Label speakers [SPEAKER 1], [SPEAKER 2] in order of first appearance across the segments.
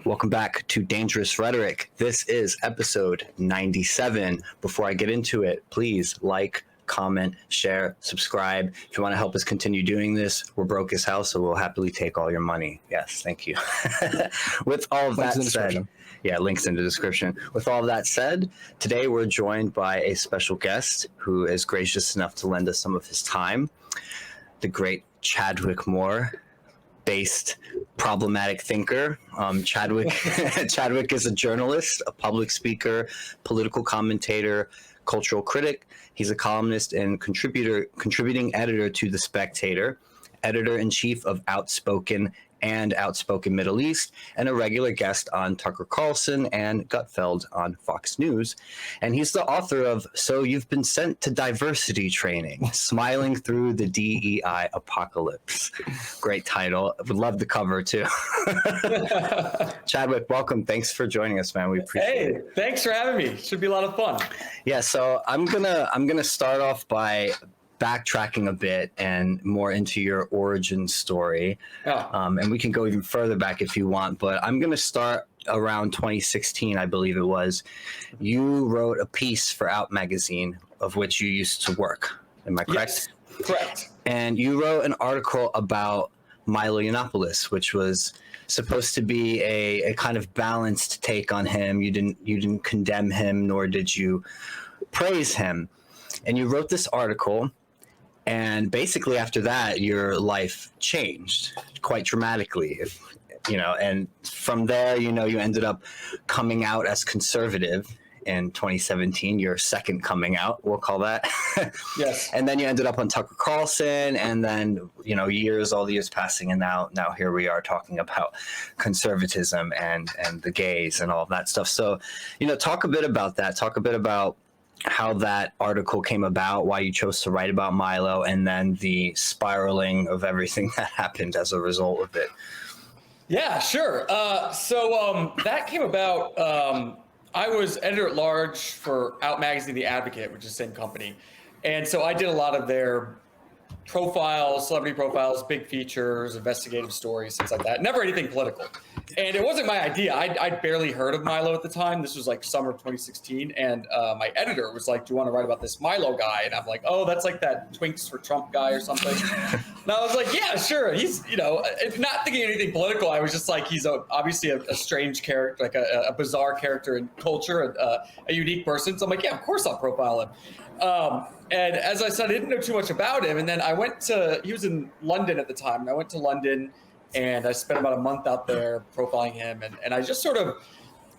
[SPEAKER 1] Welcome back to Dangerous Rhetoric. This is episode 97. Before I get into it, please like, comment, share, subscribe. If you want to help us continue doing this, we're broke as hell, so we'll happily take all your money. Yes, thank you. With all of that said, links in the description. With all of that said, today we're joined by a special guest who is gracious enough to lend us some of his time, the great Chadwick Moore. Based problematic thinker. Chadwick is a journalist, a public speaker, political commentator, cultural critic. He's a columnist and contributing editor to The Spectator, editor-in-chief of Outspoken Middle East, and a regular guest on Tucker Carlson and Gutfeld on Fox News. And he's the author of So You've Been Sent to Diversity Training, Smiling Through the DEI Apocalypse. Great title. I would love the cover too. Chadwick, welcome. Thanks for joining us, man. We appreciate it.
[SPEAKER 2] Hey, thanks for having me. Should be a lot of fun.
[SPEAKER 1] Yeah, so I'm gonna start off by backtracking a bit and more into your origin story. And we can go even further back if you want, but I'm going to start around 2016, I believe it was. You wrote a piece for Out magazine, of which you used to work. Am I correct?
[SPEAKER 2] Yes, correct.
[SPEAKER 1] And you wrote an article about Milo Yiannopoulos, which was supposed to be a kind of balanced take on him. You didn't condemn him, nor did you praise him. And you wrote this article. And basically after that, your life changed quite dramatically, and from there, you ended up coming out as conservative in 2017, your second coming out, we'll call that.
[SPEAKER 2] Yes.
[SPEAKER 1] And then you ended up on Tucker Carlson, and then, all the years passing, and now here we are talking about conservatism and the gays and all of that stuff. So, talk a bit about that. Talk a bit about how that article came about, why you chose to write about Milo, and then the spiraling of everything that happened as a result of it.
[SPEAKER 2] Yeah, sure. So that came about, I was editor-at-large for Out Magazine, The Advocate, which is the same company. And so I did a lot of their profiles, celebrity profiles, big features, investigative stories, things like that. Never anything political. And it wasn't my idea. I'd barely heard of Milo at the time. This was like summer of 2016. And my editor was like, do you want to write about this Milo guy? And I'm like, oh, that's like that Twinks for Trump guy or something. And I was like, yeah, sure. He's, not thinking anything political. I was just like, he's obviously a strange character, like a bizarre character in culture, a unique person. So I'm like, yeah, of course I'll profile him. And as I said, I didn't know too much about him. And then he was in London at the time. And I went to London and I spent about a month out there profiling him. And I just sort of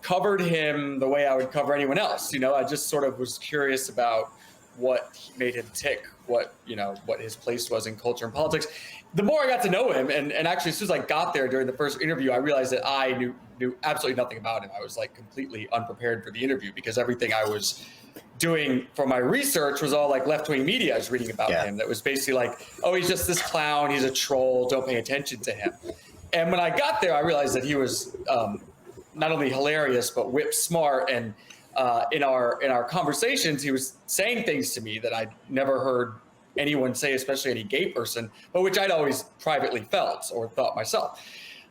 [SPEAKER 2] covered him the way I would cover anyone else. I just sort of was curious about what made him tick, what his place was in culture and politics. The more I got to know him, and actually as soon as I got there during the first interview, I realized that I knew absolutely nothing about him. I was like completely unprepared for the interview because everything I was doing for my research was all like left-wing media I was reading about him. That was basically like, oh, he's just this clown, he's a troll, don't pay attention to him. And when I got there, I realized that he was not only hilarious, but whip smart. And in our conversations, he was saying things to me that I'd never heard anyone say, especially any gay person, but which I'd always privately felt or thought myself.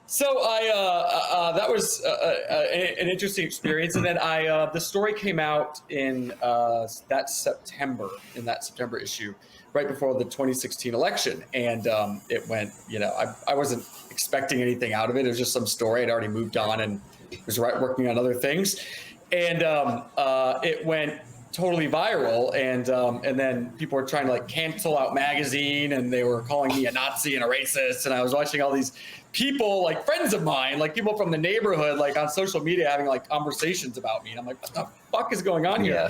[SPEAKER 2] So that was an interesting experience. And then the story came out in that September issue, right before the 2016 election. And it went, I wasn't expecting anything out of it. It was just some story. I'd already moved on and was working on other things. And it went totally viral. And then people were trying to cancel Out magazine, and they were calling me a Nazi and a racist. And I was watching all these people, friends of mine, people from the neighborhood, on social media having conversations about me. And I'm like, what the fuck is going on here?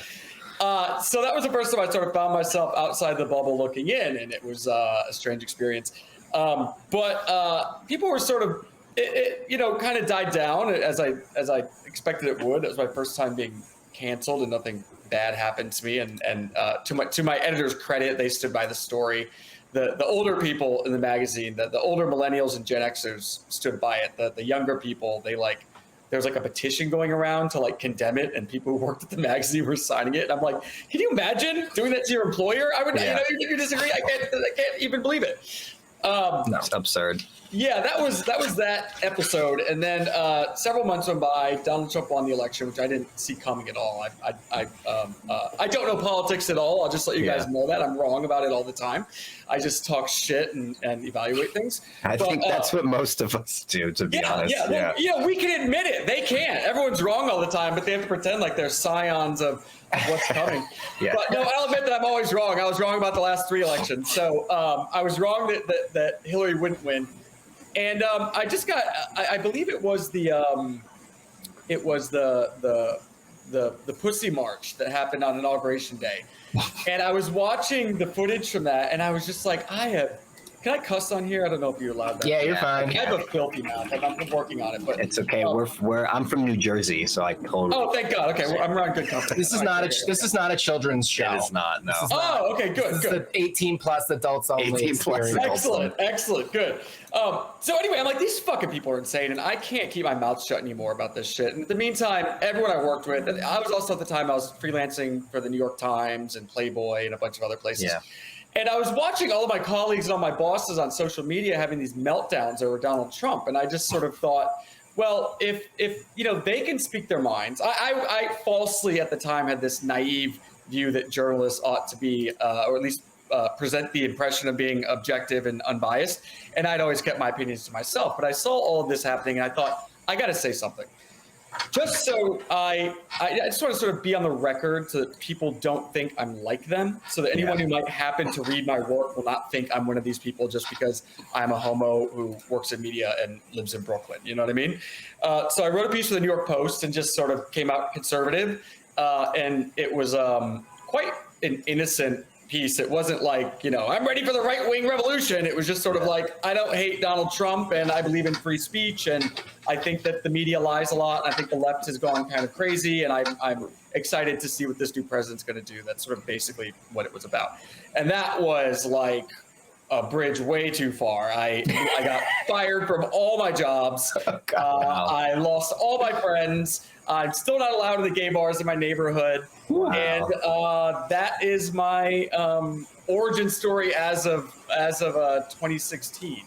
[SPEAKER 2] Yeah. So that was the first time I sort of found myself outside the bubble looking in, and it was a strange experience. But people were sort of, kind of died down as I expected it would. It was my first time being canceled, and nothing bad happened to me. And to my editor's credit, they stood by the story. The older people in the magazine, the older millennials and Gen Xers stood by it. The younger people, there was a petition going around to condemn it, and people who worked at the magazine were signing it. And I'm like, can you imagine doing that to your employer? I would, if you disagree, I can't even believe it.
[SPEAKER 1] No, it's absurd.
[SPEAKER 2] Yeah, that was that episode, and then several months went by. Donald Trump won the election, which I didn't see coming at all. I don't know politics at all. I'll just let you guys know that I'm wrong about it all the time. I just talk shit and evaluate things.
[SPEAKER 3] I think that's what most of us do, to be honest.
[SPEAKER 2] Well, we can admit it. They can't. Everyone's wrong all the time, but they have to pretend like they're scions of what's coming. But no, I'll admit that I'm always wrong. I was wrong about the last 3 elections. So I was wrong that Hillary wouldn't win. And I just got, I believe it was the Pussy March that happened on Inauguration Day. And I was watching the footage from that, and I was just like, can I cuss on here? I don't know if you're allowed that.
[SPEAKER 3] Yeah, you're fine.
[SPEAKER 2] I have a filthy mouth. I'm working on it, but
[SPEAKER 3] it's okay. I'm from New Jersey, so I totally.
[SPEAKER 2] Oh, thank God. Okay, I'm around good company.
[SPEAKER 4] This is not a children's show.
[SPEAKER 3] It is not. No.
[SPEAKER 2] Okay, good.
[SPEAKER 4] This is the 18 plus adults only.
[SPEAKER 3] 18 plus
[SPEAKER 4] experience.
[SPEAKER 2] Excellent, good. So anyway, I'm like, these fucking people are insane, and I can't keep my mouth shut anymore about this shit. And in the meantime, everyone I worked with, I was also at the time I was freelancing for the New York Times and Playboy and a bunch of other places.
[SPEAKER 3] Yeah.
[SPEAKER 2] And I was watching all of my colleagues and all my bosses on social media having these meltdowns over Donald Trump, and I just sort of thought, well, if they can speak their minds. I falsely at the time had this naive view that journalists ought to be, or at least present the impression of being objective and unbiased, and I'd always kept my opinions to myself. But I saw all of this happening, and I thought, I got to say something. Just so I just want to sort of be on the record so that people don't think I'm like them, so that anyone who might happen to read my work will not think I'm one of these people just because I'm a homo who works in media and lives in Brooklyn. You know what I mean? So I wrote a piece for the New York Post and just sort of came out conservative, and it was quite an innocent piece. It wasn't like, I'm ready for the right-wing revolution. It was just sort of like, I don't hate Donald Trump, and I believe in free speech, and I think that the media lies a lot, and I think the left has gone kind of crazy, and I'm excited to see what this new president's going to do. That's sort of basically what it was about. And that was like a bridge way too far. I got fired from all my jobs.
[SPEAKER 3] Wow.
[SPEAKER 2] I lost all my friends. I'm still not allowed in the gay bars in my neighborhood.
[SPEAKER 3] Wow.
[SPEAKER 2] And that is my origin story as of 2016.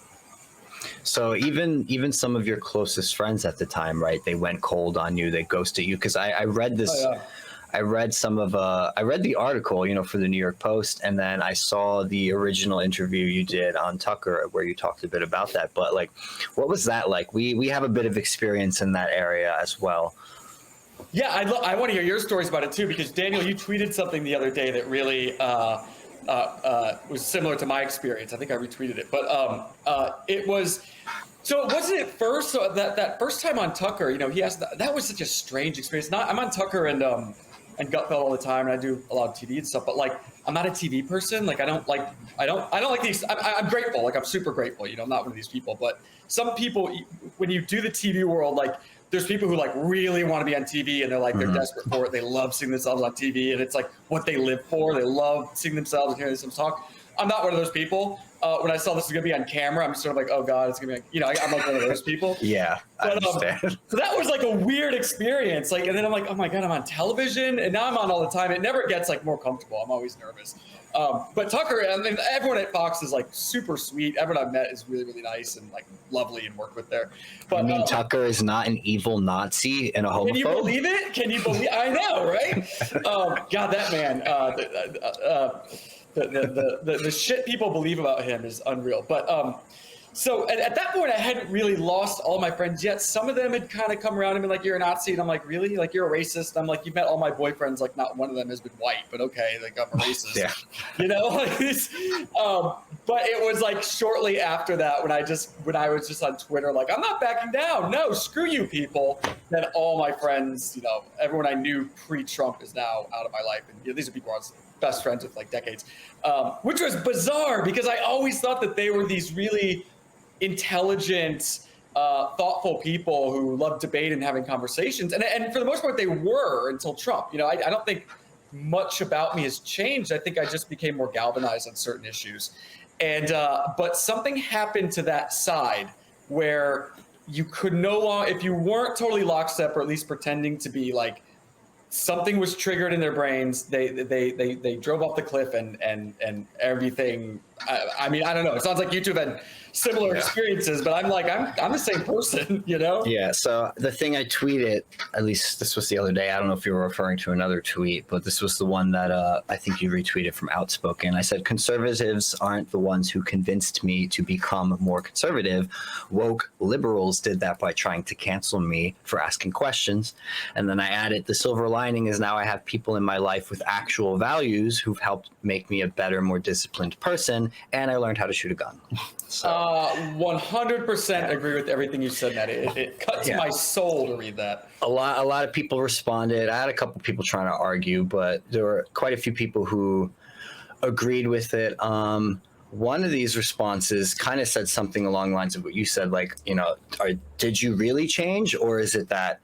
[SPEAKER 3] So even some of your closest friends at the time, right? They went cold on you. They ghosted you. Because I read this.
[SPEAKER 2] Oh, yeah.
[SPEAKER 3] I read the article, for the New York Post, and then I saw the original interview you did on Tucker where you talked a bit about that. But like, what was that like? We have a bit of experience in that area as well.
[SPEAKER 2] Yeah, I want to hear your stories about it too, because Daniel, you tweeted something the other day that really was similar to my experience. I think I retweeted it, but it was. So it wasn't at first. So that first time on Tucker, he asked. That was such a strange experience. I'm on Tucker and Gutfeld all the time, and I do a lot of TV and stuff. But like, I'm not a TV person. Like, I don't like these. I'm grateful. Like, I'm super grateful. I'm not one of these people. But some people, when you do the TV world, like, there's people who like really want to be on TV, and they're like, they're desperate for it. They love seeing themselves on TV, and it's like what they live for. They love seeing themselves and hearing themselves talk. I'm not one of those people. When I saw this was going to be on camera, I'm sort of like, oh God, it's going to be, I'm like one of those people.
[SPEAKER 3] Yeah, I understand.
[SPEAKER 2] So that was like a weird experience. Like, and then I'm like, oh my God, I'm on television, and now I'm on all the time. It never gets like more comfortable. I'm always nervous. But Tucker, I mean, everyone at Fox is like super sweet. Everyone I've met is really, really nice and like lovely and work with there. But
[SPEAKER 3] Tucker is not an evil Nazi and a homophobe?
[SPEAKER 2] Can you believe it? Can you believe? I know, right? God, that man. The shit people believe about him is unreal. But so at that point, I hadn't really lost all my friends yet. Some of them had kind of come around and been like, "You're a Nazi," and I'm like, "Really? Like, you're a racist?" And I'm like, "You've met all my boyfriends. Like, not one of them has been white, but okay, like I'm a racist."
[SPEAKER 3] Yeah.
[SPEAKER 2] Like this. But it was like shortly after that when I was just on Twitter, like, I'm not backing down. No, screw you, people. Then all my friends, everyone I knew pre-Trump is now out of my life, and these are people I was best friends with like decades, which was bizarre because I always thought that they were these really intelligent, thoughtful people who love debate and having conversations. And for the most part, they were until Trump. I don't think much about me has changed. I think I just became more galvanized on certain issues. And but something happened to that side where you could no longer, if you weren't totally lockstep or at least pretending to be, like, something was triggered in their brains. They drove off the cliff and everything I mean, I don't know. It sounds like you two have had similar experiences, but I'm like, I'm the same person, you know?
[SPEAKER 3] Yeah. So the thing I tweeted, at least this was the other day. I don't know if you were referring to another tweet, but this was the one that I think you retweeted from Outspoken. I said, conservatives aren't the ones who convinced me to become more conservative. Woke liberals did that by trying to cancel me for asking questions. And then I added, the silver lining is now I have people in my life with actual values who've helped make me a better, more disciplined person. And I learned how to shoot a gun. So
[SPEAKER 2] 100% agree with everything you said, Matt. It cuts my soul to read that.
[SPEAKER 3] A lot of people responded. I had a couple people trying to argue, but there were quite a few people who agreed with it. One of these responses kind of said something along the lines of what you said, like, you know, did you really change, or is it that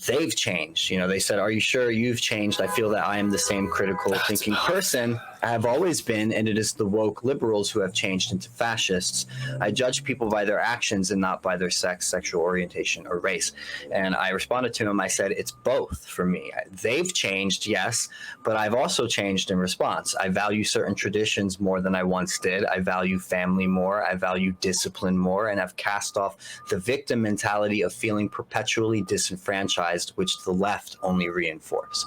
[SPEAKER 3] they've changed? You know, they said, are you sure you've changed? I feel that I am the same critical thinking person I have always been, and it is the woke liberals who have changed into fascists. I judge people by their actions and not by their sex, sexual orientation, or race. And I responded to him, I said, it's both for me. They've changed, yes, but I've also changed in response. I value certain traditions more than I once did. I value family more. I value discipline more, and have cast off the victim mentality of feeling perpetually disenfranchised, which the left only reinforce.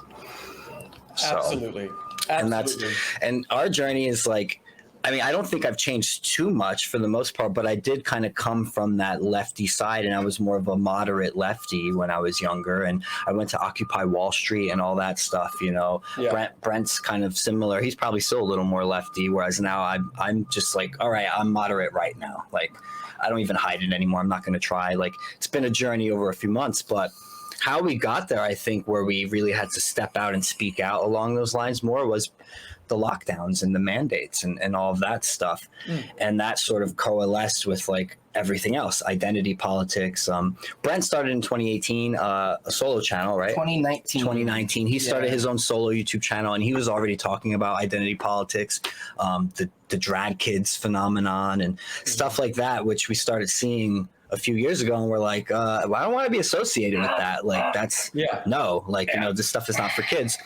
[SPEAKER 2] Absolutely.
[SPEAKER 3] And our journey is like, I mean, I don't think I've changed too much for the most part, but I did kind of come from that lefty side, and I was more of a moderate lefty when I was younger, and I went to Occupy Wall Street and all that stuff, you know. Yeah. Brent's kind of similar. He's probably still a little more lefty, whereas now I'm just like, all right, I'm moderate right now. Like, I don't even hide it anymore. I'm not going to try. Like, it's been a journey over a few months, but how we got there, I think, where we really had to step out and speak out along those lines more was the lockdowns and the mandates and all of that stuff. And that sort of coalesced with like everything else, identity politics. Brent started in 2018, a solo channel, right? 2019. He started his own solo YouTube channel, and he was already talking about identity politics, the drag kids phenomenon and stuff like that, which we started seeing a few years ago, and we're like, I don't want to be associated with that. Like, that's no, like, you know, this stuff is not for kids.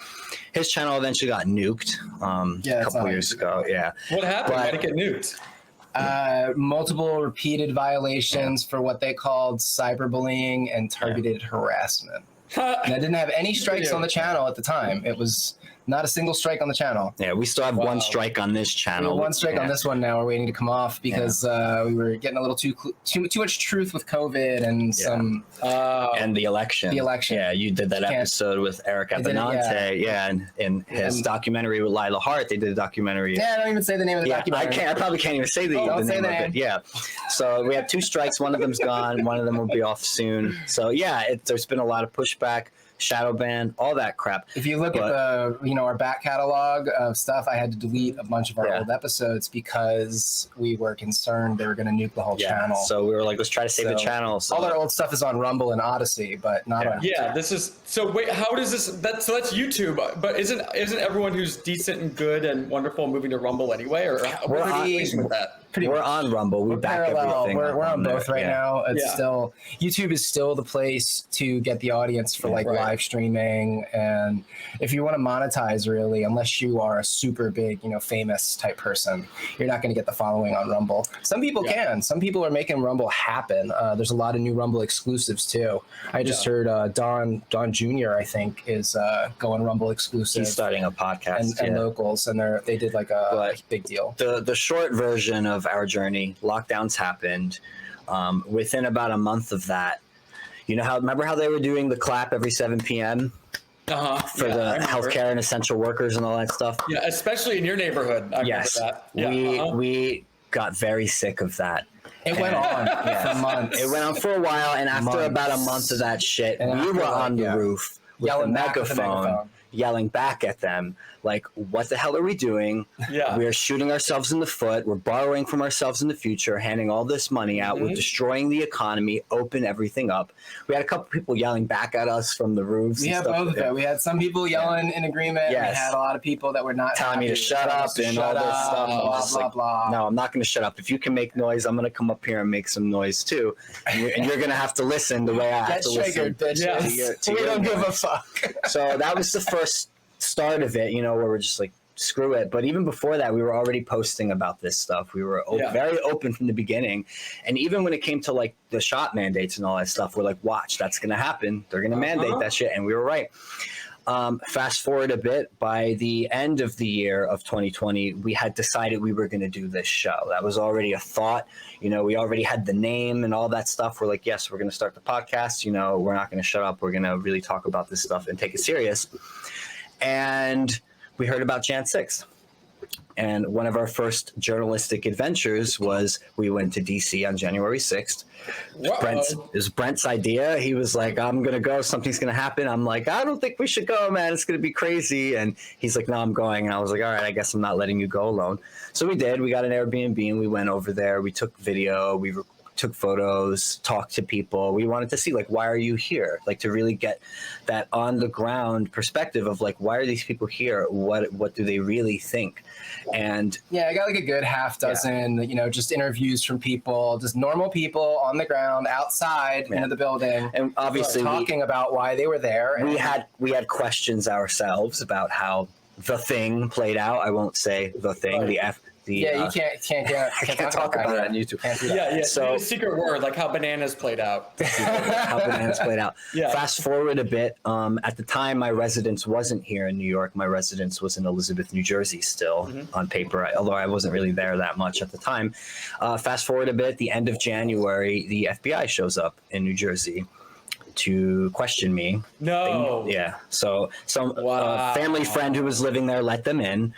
[SPEAKER 3] His channel eventually got nuked a couple years ago. Yeah.
[SPEAKER 2] What happened? Why did it get nuked?
[SPEAKER 4] Multiple repeated violations for what they called cyberbullying and targeted harassment. And I didn't have any strikes on the channel at the time. It was not a single strike on the channel.
[SPEAKER 3] Yeah, we still have one strike on this channel.
[SPEAKER 4] One strike on this one now. We're waiting to come off because we were getting a little too much truth with COVID and some
[SPEAKER 3] and the election.
[SPEAKER 4] The election.
[SPEAKER 3] Yeah, you did that episode with Eric Abenante. And in his documentary with Lila Hart, they did a documentary.
[SPEAKER 4] Yeah, don't even say the name of the documentary.
[SPEAKER 3] I probably can't even say the name of it. Yeah. So we have two strikes. One of them's gone. One of them will be off soon. So yeah, there's been a lot of pushback. Shadow ban, all that crap.
[SPEAKER 4] If you look at our back catalog of stuff, I had to delete a bunch of our old episodes because we were concerned they were going to nuke the whole channel.
[SPEAKER 3] So we were like, let's try to save the channel. So
[SPEAKER 4] all our old stuff is on Rumble and Odyssey, but not on YouTube.
[SPEAKER 2] Yeah, this is so. Wait, how does this? So that's YouTube, but isn't everyone who's decent and good and wonderful moving to Rumble anyway? Or
[SPEAKER 3] we're on Rumble. We're back everything.
[SPEAKER 4] We're on both right now. It's still YouTube is still the place to get the audience for live streaming, and if you want to monetize, really, unless you are a super big, famous type person, you're not going to get the following on Rumble. Some people can. Some people are making Rumble happen. There's a lot of new Rumble exclusives too. I just heard Don Jr. I think is going Rumble exclusive.
[SPEAKER 3] He's starting a podcast
[SPEAKER 4] and locals, and they did like a big deal.
[SPEAKER 3] The short version of our journey, lockdowns happened. Within about a month of that, remember how they were doing the clap every 7 p.m. For the healthcare and essential workers and all that stuff?
[SPEAKER 2] Yeah, especially in your neighborhood. I remember that. Yeah,
[SPEAKER 3] we got very sick of that.
[SPEAKER 4] It went on for months.
[SPEAKER 3] It went on for a while, and after about a month of that shit, we were on the roof with a megaphone, yelling back at them, like, what the hell are we doing? Yeah. We're shooting ourselves in the foot. We're borrowing from ourselves in the future, handing all this money out. We're destroying the economy, open everything up. We had a couple people yelling back at us from the roofs.
[SPEAKER 4] We had both of it. We had some people yelling in agreement. Yes. We had a lot of people that were not
[SPEAKER 3] telling me to shut up and all this stuff. Blah, blah. No, I'm not going to shut up. If you can make noise, I'm going to come up here and make some noise too. And you're going to have to listen the way I have to listen.
[SPEAKER 4] Bitches. We don't give a fuck.
[SPEAKER 3] So that was the first start of it, where we're just like, screw it. But even before that, we were already posting about this stuff. We were very open from the beginning. And even when it came to like the shot mandates and all that stuff, we're like, watch, that's going to happen. They're going to mandate that shit. And we were right. Fast forward a bit, by the end of the year of 2020, we had decided we were going to do this show. That was already a thought. You know, we already had the name and all that stuff. We're like, yes, we're going to start the podcast. You know, we're not going to shut up. We're going to really talk about this stuff and take it serious. And we heard about Jan 6th. And one of our first journalistic adventures was we went to DC on January 6th. It was Brent's idea. He was like, I'm going to go. Something's going to happen. I'm like, I don't think we should go, man. It's going to be crazy. And he's like, no, I'm going. And I was like, all right, I guess I'm not letting you go alone. So we did. We got an Airbnb and we went over there. We took video. We took photos, talked to people. We wanted to see, like, why are you here? Like, to really get that on the ground perspective of like, why are these people here? What do they really think? And
[SPEAKER 4] yeah, I got like a good half dozen, you know, just interviews from people, just normal people on the ground outside into the building,
[SPEAKER 3] and obviously
[SPEAKER 4] talking about why they were there.
[SPEAKER 3] We had questions ourselves about how the thing played out. I won't say the thing,
[SPEAKER 4] right. You can't
[SPEAKER 3] talk about it on YouTube.
[SPEAKER 2] Yeah.
[SPEAKER 3] So
[SPEAKER 2] a secret word, like how bananas played out.
[SPEAKER 3] How bananas played out.
[SPEAKER 2] Yeah.
[SPEAKER 3] Fast forward a bit. At the time, my residence wasn't here in New York. My residence was in Elizabeth, New Jersey, still on paper, although I wasn't really there that much at the time. Fast forward a bit. The end of January, the FBI shows up in New Jersey to question me.
[SPEAKER 2] No.
[SPEAKER 3] So some family friend who was living there let them in.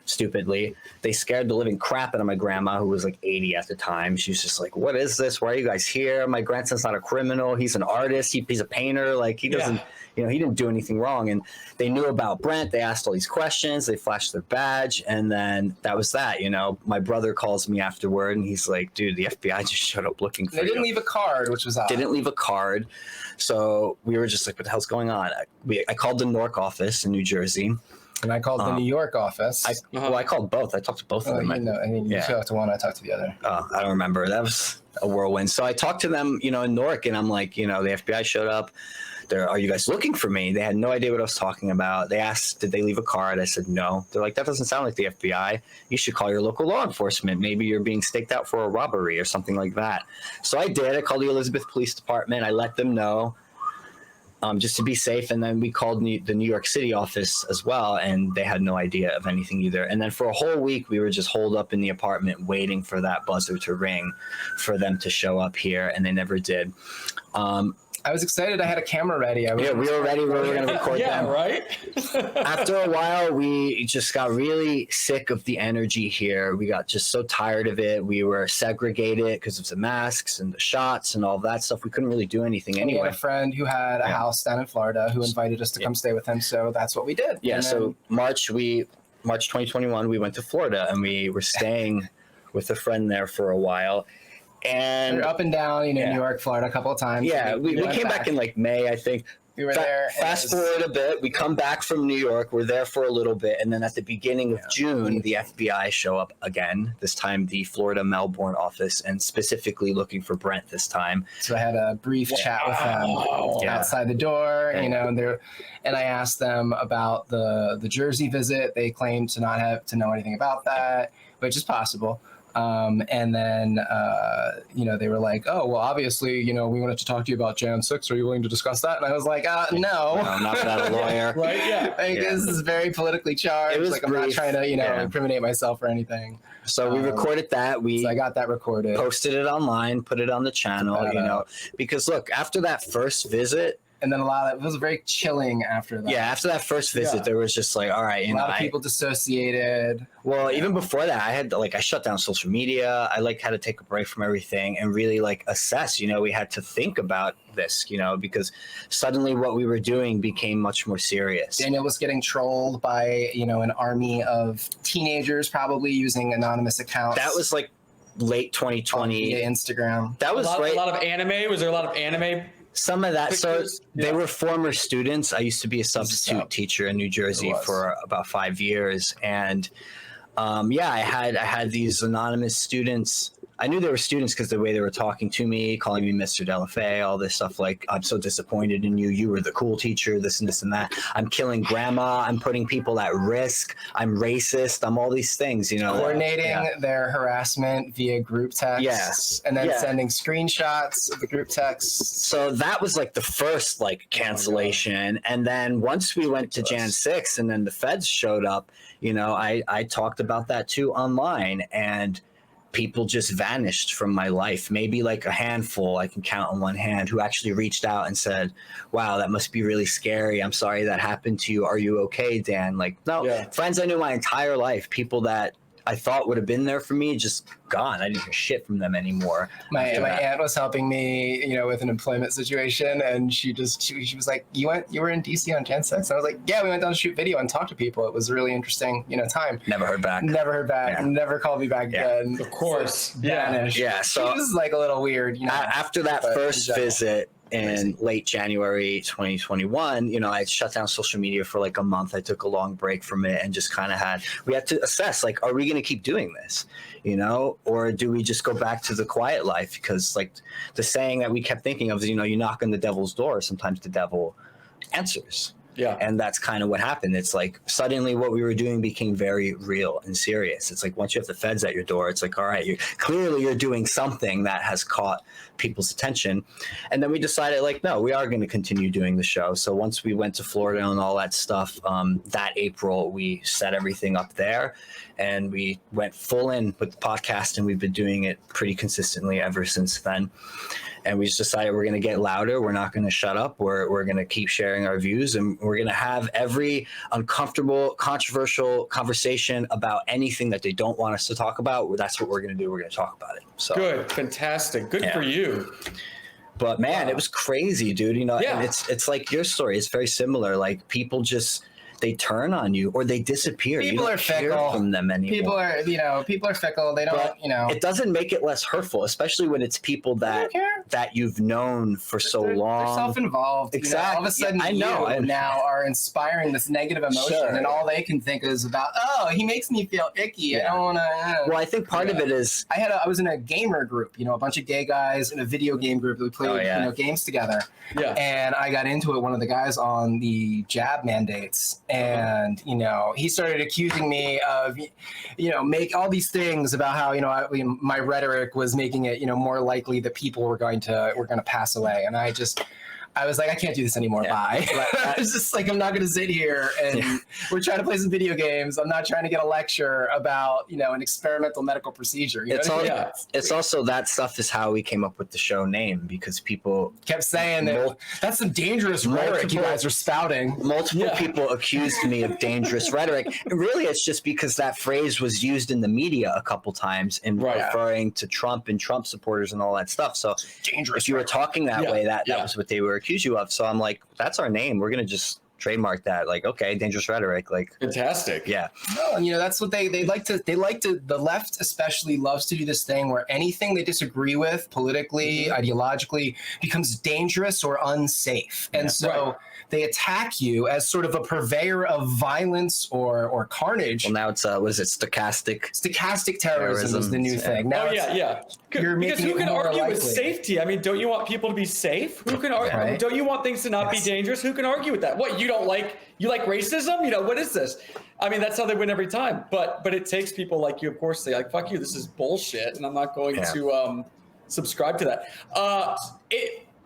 [SPEAKER 3] Stupidly, they scared the living crap out of my grandma, who was like 80 at the time. She was just like, what is this? Why are you guys here? My grandson's not a criminal. He's an artist. He's a painter. Like, he doesn't, you know, he didn't do anything wrong. And they knew about Brent. They asked all these questions. They flashed their badge. And then that was that. You know, my brother calls me afterward and he's like, dude, the FBI just showed up looking for you.
[SPEAKER 4] They didn't leave a card, which was odd.
[SPEAKER 3] Didn't leave a card. So we were just like, what the hell's going on? I called the Newark office in New Jersey.
[SPEAKER 4] And I called the New York office.
[SPEAKER 3] I called both. I talked to both of them.
[SPEAKER 4] You talked to one, I talked to the other.
[SPEAKER 3] I don't remember. That was a whirlwind. So I talked to them, you know, in Newark, and I'm like, you know, the FBI showed up. Are you guys looking for me? They had no idea what I was talking about. They asked, did they leave a card? I said, no. They're like, that doesn't sound like the FBI. You should call your local law enforcement. Maybe you're being staked out for a robbery or something like that. So I did. I called the Elizabeth Police Department. I let them know. Just to be safe. And then we called the New York City office as well, and they had no idea of anything either. And then for a whole week, we were just holed up in the apartment waiting for that buzzer to ring for them to show up here, and they never did.
[SPEAKER 4] I was excited. I had a camera ready.
[SPEAKER 3] We were ready. We were going to record them.
[SPEAKER 2] Yeah, right?
[SPEAKER 3] After a while, we just got really sick of the energy here. We got just so tired of it. We were segregated because of the masks and the shots and all of that stuff. We couldn't really do anything anyway.
[SPEAKER 4] We had a friend who had a house down in Florida who invited us to come stay with him. So that's what we did.
[SPEAKER 3] Yeah. So March 2021, we went to Florida and we were staying with a friend there for a while. And
[SPEAKER 4] we were up and down, you know, New York, Florida a couple of times.
[SPEAKER 3] Yeah, we came back in like May, I think.
[SPEAKER 4] We were there.
[SPEAKER 3] Fast forward a bit, we come back from New York. We're there for a little bit, and then at the beginning of June, the FBI show up again. This time, the Florida Melbourne office, and specifically looking for Brent this time.
[SPEAKER 4] So I had a brief chat with them outside the door, you know, and I asked them about the Jersey visit. They claimed to not have to know anything about that, which is possible. And then, you know, they were like, oh, well, obviously, you know, we wanted to talk to you about Jan 6. Are you willing to discuss that? And I was like, no.
[SPEAKER 3] No, not without a lawyer.
[SPEAKER 2] Right, yeah.
[SPEAKER 4] This is very politically charged. Like, I'm not trying to, you know, incriminate myself or anything.
[SPEAKER 3] So we recorded that.
[SPEAKER 4] So I got that recorded.
[SPEAKER 3] Posted it online, put it on the channel, you know, because look, after that first visit,
[SPEAKER 4] and then it was very chilling after that.
[SPEAKER 3] Yeah, after that first visit, there was just like, all right, you know,
[SPEAKER 4] a lot of people dissociated.
[SPEAKER 3] Well, even before that, I shut down social media. I had to take a break from everything and really assess, you know, we had to think about this, you know, because suddenly what we were doing became much more serious.
[SPEAKER 4] Daniel was getting trolled by, you know, an army of teenagers probably using anonymous accounts.
[SPEAKER 3] That was like late 2020.
[SPEAKER 4] Instagram.
[SPEAKER 3] That was
[SPEAKER 2] a lot of anime. Was there a lot of anime?
[SPEAKER 3] Some of that. So they were former students. I used to be a substitute teacher in New Jersey for about 5 years. And I had these anonymous students I knew they were students because the way they were talking to me, calling me Mr. Delafay, all this stuff like, I'm so disappointed in you. You were the cool teacher, this and this and that. I'm killing grandma. I'm putting people at risk. I'm racist. I'm all these things, you know.
[SPEAKER 4] Coordinating their harassment via group text.
[SPEAKER 3] Yes.
[SPEAKER 4] And then sending screenshots of the group text.
[SPEAKER 3] So that was like the first like cancellation. And then once we went to Jan 6 and then the feds showed up, you know, I talked about that too online, and people just vanished from my life. Maybe like a handful, I can count on one hand, who actually reached out and said, wow, that must be really scary. I'm sorry that happened to you. Are you okay, Dan? Like, no, friends I knew my entire life, people that I thought would have been there for me, just gone. I didn't hear shit from them anymore.
[SPEAKER 4] My aunt was helping me, you know, with an employment situation, and she was like, you were in DC on Jan 6? And I was like, yeah, we went down to shoot video and talk to people. It was a really interesting, you know, time.
[SPEAKER 3] Never heard back.
[SPEAKER 4] Yeah. Never called me back again.
[SPEAKER 2] Of course.
[SPEAKER 4] Vanished.
[SPEAKER 3] Yeah. So
[SPEAKER 4] it was like a little weird, you know.
[SPEAKER 3] After that first visit in late January 2021, you know, I shut down social media for like a month. I took a long break from it and just kind of we had to assess, like, are we going to keep doing this, you know, or do we just go back to the quiet life? Because like the saying that we kept thinking of is, you know, you knock on the devil's door, sometimes the devil answers.
[SPEAKER 2] Yeah.
[SPEAKER 3] And that's kind of what happened. It's like suddenly what we were doing became very real and serious. It's like once you have the feds at your door, it's like, all right, you're doing something that has caught people's attention. And then we decided, like, no, we are going to continue doing the show. So once we went to Florida and all that stuff, that April, we set everything up there and we went full in with the podcast, and we've been doing it pretty consistently ever since then. And we just decided we're going to get louder. We're not going to shut up. We're going to keep sharing our views, and we're going to have every uncomfortable, controversial conversation about anything that they don't want us to talk about. That's what we're going to do. We're going to talk about it. So
[SPEAKER 2] good. Fantastic. Good for you.
[SPEAKER 3] But man, it was crazy, dude. You know, and it's like your story. It's very similar. Like people just, they turn on you or they disappear.
[SPEAKER 4] People are fickle
[SPEAKER 3] from them anymore.
[SPEAKER 4] People are fickle. They don't,
[SPEAKER 3] but,
[SPEAKER 4] you know.
[SPEAKER 3] It doesn't make it less hurtful, especially when it's people that you've known for so long.
[SPEAKER 4] They're self-involved.
[SPEAKER 3] Exactly.
[SPEAKER 4] You know, all of a sudden, you now are inspiring this negative emotion, and all they can think is about, oh, he makes me feel icky. I don't want to.
[SPEAKER 3] Well, I think part of it is
[SPEAKER 4] I was in a gamer group. You know, a bunch of gay guys in a video game group that we played, you know, games together.
[SPEAKER 2] Yeah.
[SPEAKER 4] And I got into it. One of the guys on the jab mandates. And, you know, he started accusing me of, you know, make all these things about how, you know, my rhetoric was making it, you know, more likely that people were going to pass away. And I was like, I can't do this anymore. Bye. I was just like, I'm not going to sit here and we're trying to play some video games. I'm not trying to get a lecture about, you know, an experimental medical procedure.
[SPEAKER 3] It's also that stuff is how we came up with the show name, because people
[SPEAKER 4] kept saying that that's some dangerous rhetoric you guys are spouting.
[SPEAKER 3] Multiple people accused me of dangerous rhetoric. And really, it's just because that phrase was used in the media a couple times in referring to Trump and Trump supporters and all that stuff. So
[SPEAKER 4] dangerous.
[SPEAKER 3] If you were talking that way, that was what they were accuse you of. So I'm like, that's our name. We're gonna just trademark that. Like, okay, dangerous rhetoric. Like,
[SPEAKER 2] fantastic.
[SPEAKER 3] Yeah.
[SPEAKER 4] No, and you know, that's what they like to. The left especially loves to do this thing where anything they disagree with politically, ideologically, becomes dangerous or unsafe, and so they attack you as sort of a purveyor of violence or carnage.
[SPEAKER 3] Well, now it's what is it?
[SPEAKER 4] Stochastic terrorism is the new thing. Now
[SPEAKER 2] because who can argue with safety? I mean, don't you want people to be safe? Who can argue? Right. Don't you want things to not be dangerous? Who can argue with that? What, you like racism? You know, what is this? I mean, that's how they win every time. But it takes people like you, of course, say like, fuck you, this is bullshit, and I'm not going to subscribe to that.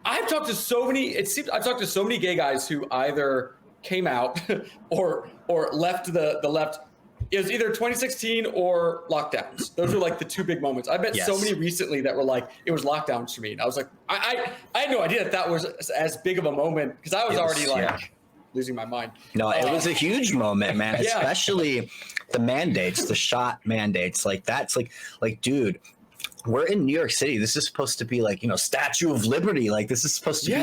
[SPEAKER 2] I've talked to so many gay guys who either came out or left the left. It was either 2016 or lockdowns. Those were like the two big moments. I met so many recently that were like, it was lockdowns for me. And I was like, I had no idea that was as big of a moment, because I was already losing my mind.
[SPEAKER 3] No, it was a huge moment, man. Especially the mandates, the shot mandates. Like that's like, dude, we're in New York City. This is supposed to be like, you know, Statue of Liberty. Like this is supposed to be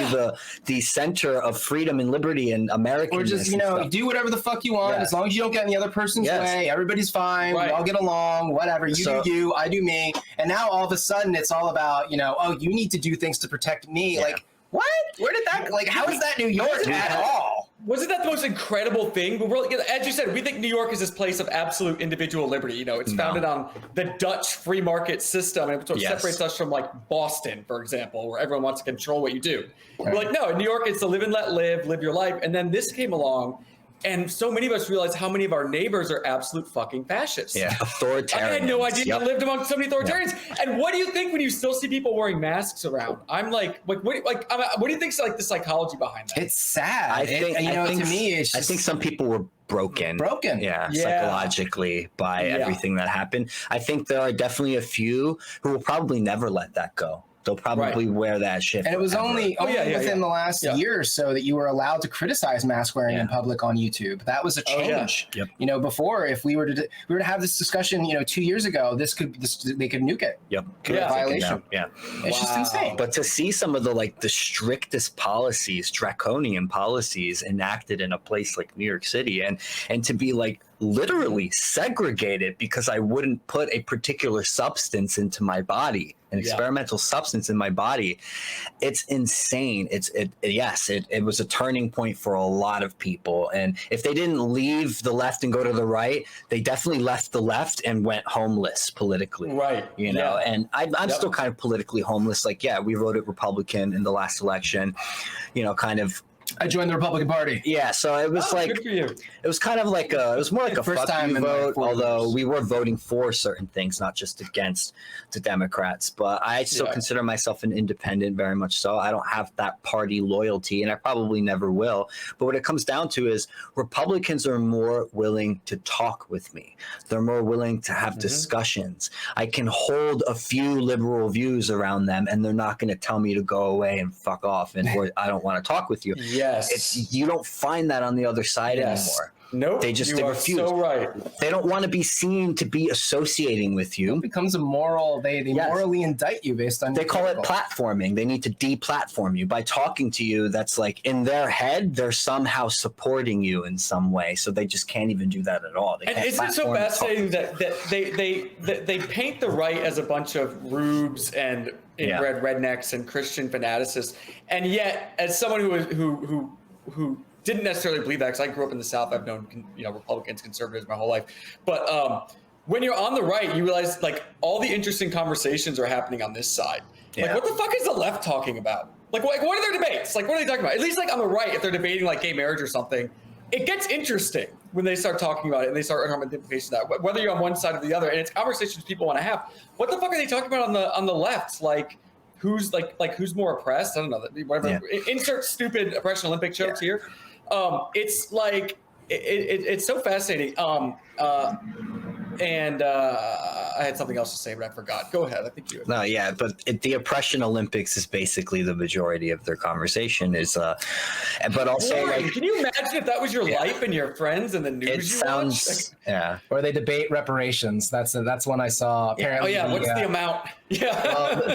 [SPEAKER 3] the center of freedom and liberty and American.
[SPEAKER 4] Or just, you know, do whatever the fuck you want as long as you don't get in the other person's way. Everybody's fine. We all get along. Whatever. You do you. I do me. And now all of a sudden it's all about, you know, oh, you need to do things to protect me. Like what? Where did that? Like, how is that New York at all?
[SPEAKER 2] Wasn't that the most incredible thing? But we're, as you said, we think New York is this place of absolute individual liberty. You know, it's founded on the Dutch free market system, and it's what separates us from like Boston, for example, where everyone wants to control what you do. We're like, no, in New York, it's to live and let live your life. And then this came along, and so many of us realized how many of our neighbors are absolute fucking fascists.
[SPEAKER 3] Yeah, authoritarians.
[SPEAKER 2] I had no idea I lived among so many authoritarians. And what do you think when you still see people wearing masks around? I'm like, what do you think's like the psychology behind that?
[SPEAKER 4] It's sad.
[SPEAKER 3] I think
[SPEAKER 4] to me, it's just,
[SPEAKER 3] I think some people were broken.
[SPEAKER 4] Yeah.
[SPEAKER 3] Psychologically by everything that happened. I think there are definitely a few who will probably never let that go. They'll probably wear that shit.
[SPEAKER 4] And it was only within the last year or so that you were allowed to criticize mask wearing in public on YouTube. That was a change. You know, before, if we were to have this discussion, you know, 2 years ago, they could nuke it. Violation. It's just insane.
[SPEAKER 3] But to see some of the strictest policies, draconian policies enacted in a place like New York City, and to be like literally segregated because I wouldn't put a particular substance into my body, an experimental substance in my body. It's insane. It was a turning point for a lot of people. And if they didn't leave the left and go to the right, they definitely left the left and went homeless politically.
[SPEAKER 2] Right.
[SPEAKER 3] You know, and I'm still kind of politically homeless. Like, we voted Republican in the last election, you know, kind of.
[SPEAKER 4] I joined the Republican Party.
[SPEAKER 3] Yeah, so it was
[SPEAKER 2] good for you.
[SPEAKER 3] It was kind of like it was more like a
[SPEAKER 4] first
[SPEAKER 3] fuck
[SPEAKER 4] time
[SPEAKER 3] you vote, although
[SPEAKER 4] years.
[SPEAKER 3] we were voting for certain things, not just against the Democrats. But I still consider myself an independent, very much so. I don't have that party loyalty, and I probably never will. But what it comes down to is Republicans are more willing to talk with me. They're more willing to have discussions. I can hold a few liberal views around them, and they're not going to tell me to go away and fuck off, or I don't want to talk with you.
[SPEAKER 2] Yes.
[SPEAKER 3] You don't find that on the other side anymore.
[SPEAKER 2] Nope.
[SPEAKER 3] They refuse.
[SPEAKER 2] So right.
[SPEAKER 3] They don't want to be seen to be associating with you.
[SPEAKER 4] It becomes a moral. They morally indict you based on.
[SPEAKER 3] They call it platforming. They need to deplatform you by talking to you. That's like in their head, they're somehow supporting you in some way. So they just can't even do that at all.
[SPEAKER 2] And isn't it so fascinating that they paint the right as a bunch of rubes and inbred rednecks and Christian fanaticists, and yet as someone who didn't necessarily believe that, because I grew up in the South, I've known Republicans, conservatives my whole life, but when you're on the right, you realize like all the interesting conversations are happening on this side. Like, what the fuck is the left talking about? Like what are their debates? Like, what are they talking about? At least like on the right, if they're debating like gay marriage or something, it gets interesting when they start talking about it and they start talking about the implications of that, whether you're on one side or the other. And it's conversations people want to have. What the fuck are they talking about on the left? Like who's who's more oppressed? I don't know. Whatever. Insert stupid oppression Olympic jokes here. It's like it's so fascinating. And I had something else to say, but I forgot. Go ahead. I think you.
[SPEAKER 3] No, but the oppression Olympics is basically the majority of their conversation. But also,
[SPEAKER 2] Boy, can you imagine if that was your life and your friends and the news?
[SPEAKER 3] It sounds
[SPEAKER 4] Or they debate reparations. That's one I saw. Apparently,
[SPEAKER 2] what's the amount?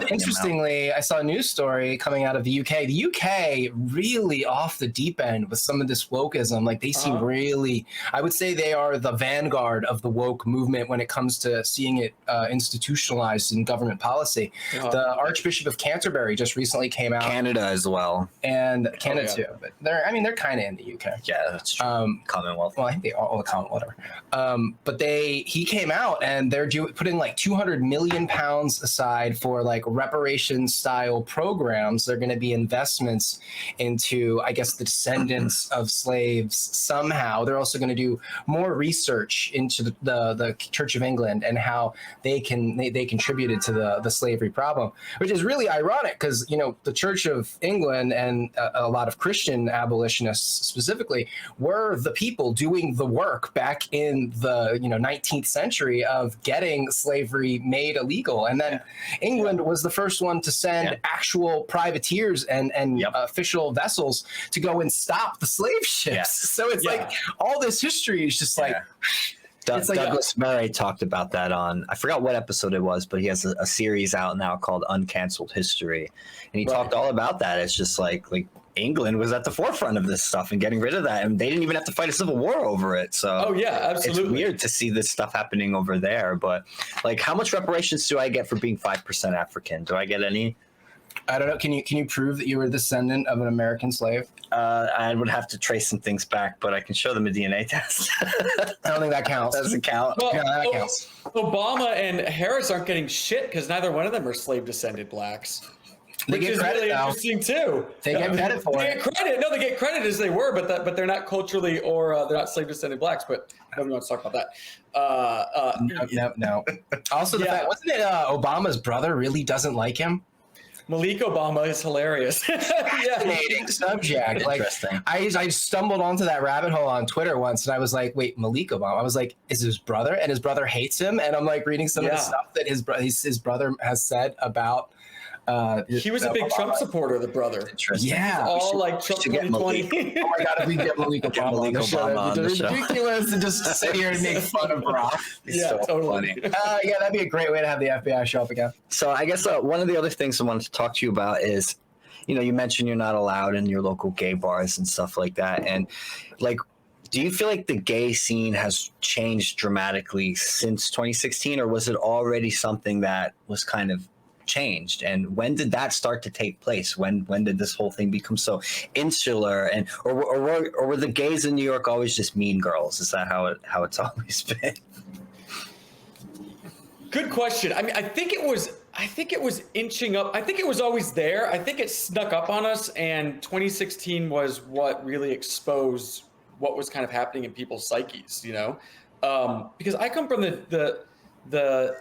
[SPEAKER 4] Interestingly, I saw a news story coming out of the UK. The UK really off the deep end with some of this wokeism. Like they seem really, I would say they are the vanguard of the woke movement when it comes to seeing it institutionalized in government policy. The Archbishop of Canterbury just recently came out.
[SPEAKER 3] Canada as well.
[SPEAKER 4] And Canada too. But they're kind of in the UK.
[SPEAKER 3] Yeah, that's true. Commonwealth.
[SPEAKER 4] Well, I think they all the Commonwealth, whatever. But he came out and they're putting like £200 million aside for like reparations style programs. They're going to be investments into, I guess, the descendants of slaves somehow. They're also going to do more research into the Church of England and how they contributed to the slavery problem, which is really ironic because, the Church of England and a lot of Christian abolitionists specifically were the people doing the work back in the 19th century of getting slavery made illegal. And then England was the first one to send actual privateers and official vessels to go and stop the slave ships. So it's like all this history is just like...
[SPEAKER 3] Douglas Murray talked about that on, I forgot what episode it was, but he has a series out now called Uncanceled History. And he talked all about that. It's just like England was at the forefront of this stuff and getting rid of that. And they didn't even have to fight a civil war over it. So
[SPEAKER 2] absolutely.
[SPEAKER 3] It's weird to see this stuff happening over there. But like, how much reparations do I get for being 5% African? Do I get any?
[SPEAKER 4] I don't know. Can you prove that you were a descendant of an American slave?
[SPEAKER 3] I would have to trace some things back, but I can show them a DNA test.
[SPEAKER 4] I don't think that counts.
[SPEAKER 3] Doesn't count.
[SPEAKER 2] Well,
[SPEAKER 4] Yeah, that counts.
[SPEAKER 2] Obama and Harris aren't getting shit because neither one of them are slave descended blacks.
[SPEAKER 4] They
[SPEAKER 2] Which
[SPEAKER 4] get
[SPEAKER 2] is
[SPEAKER 4] credit
[SPEAKER 2] really
[SPEAKER 4] now.
[SPEAKER 2] interesting too.
[SPEAKER 4] They get credit for
[SPEAKER 2] They
[SPEAKER 4] it.
[SPEAKER 2] get credit. No, they get credit as they were, but they're not culturally or they're not slave descended blacks. But nobody wants to talk about that.
[SPEAKER 4] No. Also, the fact, wasn't it Obama's brother really doesn't like him?
[SPEAKER 2] Malik Obama is hilarious. Yeah.
[SPEAKER 4] Fascinating subject. Like,
[SPEAKER 3] Interesting.
[SPEAKER 4] I stumbled onto that rabbit hole on Twitter once, and I was like, "Wait, Malik Obama?" I was like, "Is his brother?" And his brother hates him. And I'm like reading some of the stuff that his brother has said about.
[SPEAKER 2] He was a big
[SPEAKER 4] Obama.
[SPEAKER 2] Trump supporter, the brother.
[SPEAKER 3] Interesting.
[SPEAKER 4] Yeah,
[SPEAKER 2] All like Trump
[SPEAKER 3] should get
[SPEAKER 2] 2020.
[SPEAKER 4] Oh my god, if we get Malik Obama on the show,
[SPEAKER 3] Obama on the show.
[SPEAKER 4] ridiculous, and just sit here and make fun of Brock.
[SPEAKER 2] Yeah,
[SPEAKER 3] so
[SPEAKER 2] totally.
[SPEAKER 3] funny.
[SPEAKER 4] Yeah, that'd be a great way to have the FBI show up again.
[SPEAKER 3] So I guess one of the other things I wanted to talk to you about is, you mentioned you're not allowed in your local gay bars and stuff like that. And like, do you feel like the gay scene has changed dramatically since 2016, or was it already something that was kind of changed? And when did that start to take place? When did this whole thing become so insular? And or were the gays in New York always just mean girls? Is that how it's always been?
[SPEAKER 2] Good question. I mean, I think it was inching up. I think it was always there. I think it snuck up on us, and 2016 was what really exposed what was kind of happening in people's psyches, because I come from the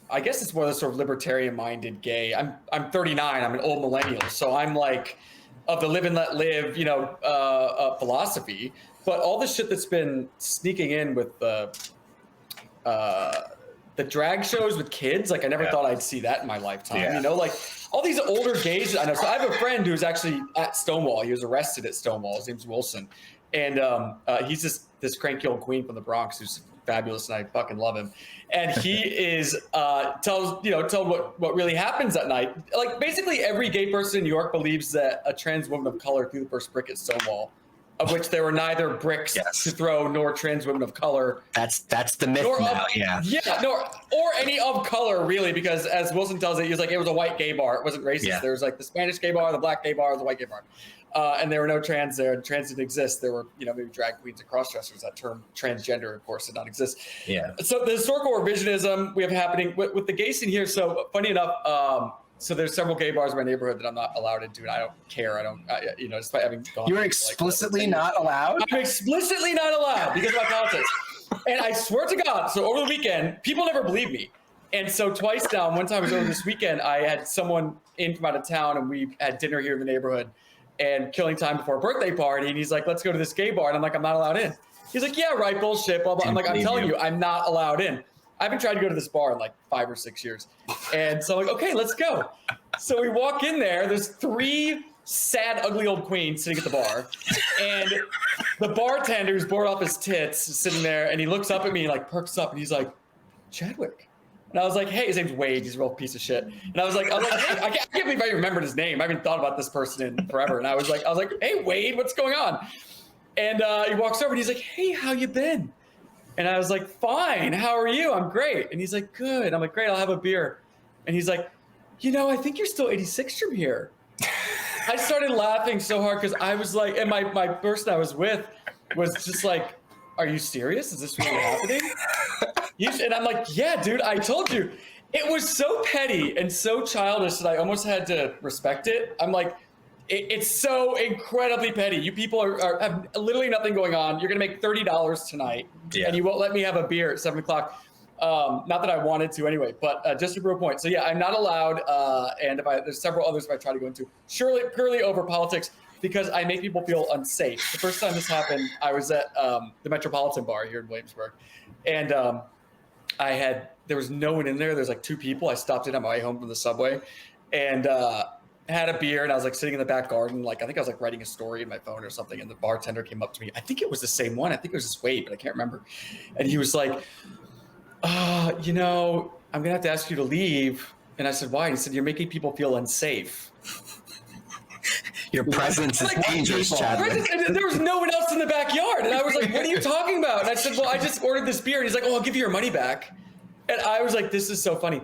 [SPEAKER 2] I guess it's more the sort of libertarian-minded gay. I'm 39. I'm an old millennial, so I'm like of the live and let live, philosophy. But all the shit that's been sneaking in with the drag shows with kids, like I never thought I'd see that in my lifetime.
[SPEAKER 3] Yeah.
[SPEAKER 2] Like all these older gays. I know. So I have a friend who's actually at Stonewall. He was arrested at Stonewall. His name's Wilson, and he's this cranky old queen from the Bronx who's fabulous, and I fucking love him. And he is tells what really happens that night. Like basically every gay person in New York believes that a trans woman of color threw the first brick at Stonewall, of which there were neither bricks to throw nor trans women of color.
[SPEAKER 3] That's the myth now.
[SPEAKER 2] Or any of color really, because as Wilson tells it, he was like, it was a white gay bar. It wasn't racist.
[SPEAKER 3] Yeah.
[SPEAKER 2] There was like the Spanish gay bar, the black gay bar, the white gay bar. And there were no trans there. Trans didn't exist. There were, maybe drag queens and cross-dressers. That term transgender, of course, did not exist.
[SPEAKER 3] Yeah.
[SPEAKER 2] So the historical revisionism we have happening with the gay scene here. So funny enough, so there's several gay bars in my neighborhood that I'm not allowed into, and I don't care. Despite having gone.
[SPEAKER 4] You're explicitly not allowed?
[SPEAKER 2] I'm explicitly not allowed because of my politics. And I swear to God, so over the weekend, people never believe me. And so twice now, one time it was over this weekend, I had someone in from out of town, and we had dinner here in the neighborhood and killing time before a birthday party. And he's like, let's go to this gay bar. And I'm like, I'm not allowed in. He's like, yeah, right, bullshit, blah, blah. I'm like, I'm telling you, I'm not allowed in. I haven't tried to go to this bar in like 5 or 6 years. And so I'm like, okay, let's go. So we walk in there. There's 3 sad, ugly old queens sitting at the bar. And the bartender who's bored off his tits is sitting there, and he looks up at me and like perks up, and he's like, Chadwick. And I was like, hey, his name's Wade. He's a real piece of shit. And I was like, hey, I can't believe I remembered his name. I haven't thought about this person in forever. And I was like, hey, Wade, what's going on? And he walks over and he's like, hey, how you been? And I was like, fine. How are you? I'm great. And he's like, good. I'm like, great. I'll have a beer. And he's like, I think you're still 86 from here. I started laughing so hard because I was like, and my person I was with was just like, are you serious? Is this really happening? And I'm like, yeah, dude, I told you. It was so petty and so childish that I almost had to respect it. I'm like, it's so incredibly petty. You people have literally nothing going on. You're going to make $30 tonight, and you won't let me have a beer at 7 o'clock. Not that I wanted to anyway, but just to prove a point. So yeah, I'm not allowed. And there's several others if I try to go into, purely over politics, because I make people feel unsafe. The first time this happened, I was at the Metropolitan Bar here in Williamsburg, and there was no one in there. There's like 2 people. I stopped in on my way home from the subway, and had a beer, and I was like sitting in the back garden, like I think I was like writing a story in my phone or something, and the bartender came up to me. I think it was the same one. I think it was this Wade, but I can't remember. And he was like, I'm gonna have to ask you to leave. And I said, why? And he said, you're making people feel unsafe.
[SPEAKER 3] Your presence is dangerous, Chadwick.
[SPEAKER 2] And there was no one else in the backyard. And I was like, what are you talking about? And I said, well, I just ordered this beer. And he's like, oh, I'll give you your money back. And I was like, this is so funny.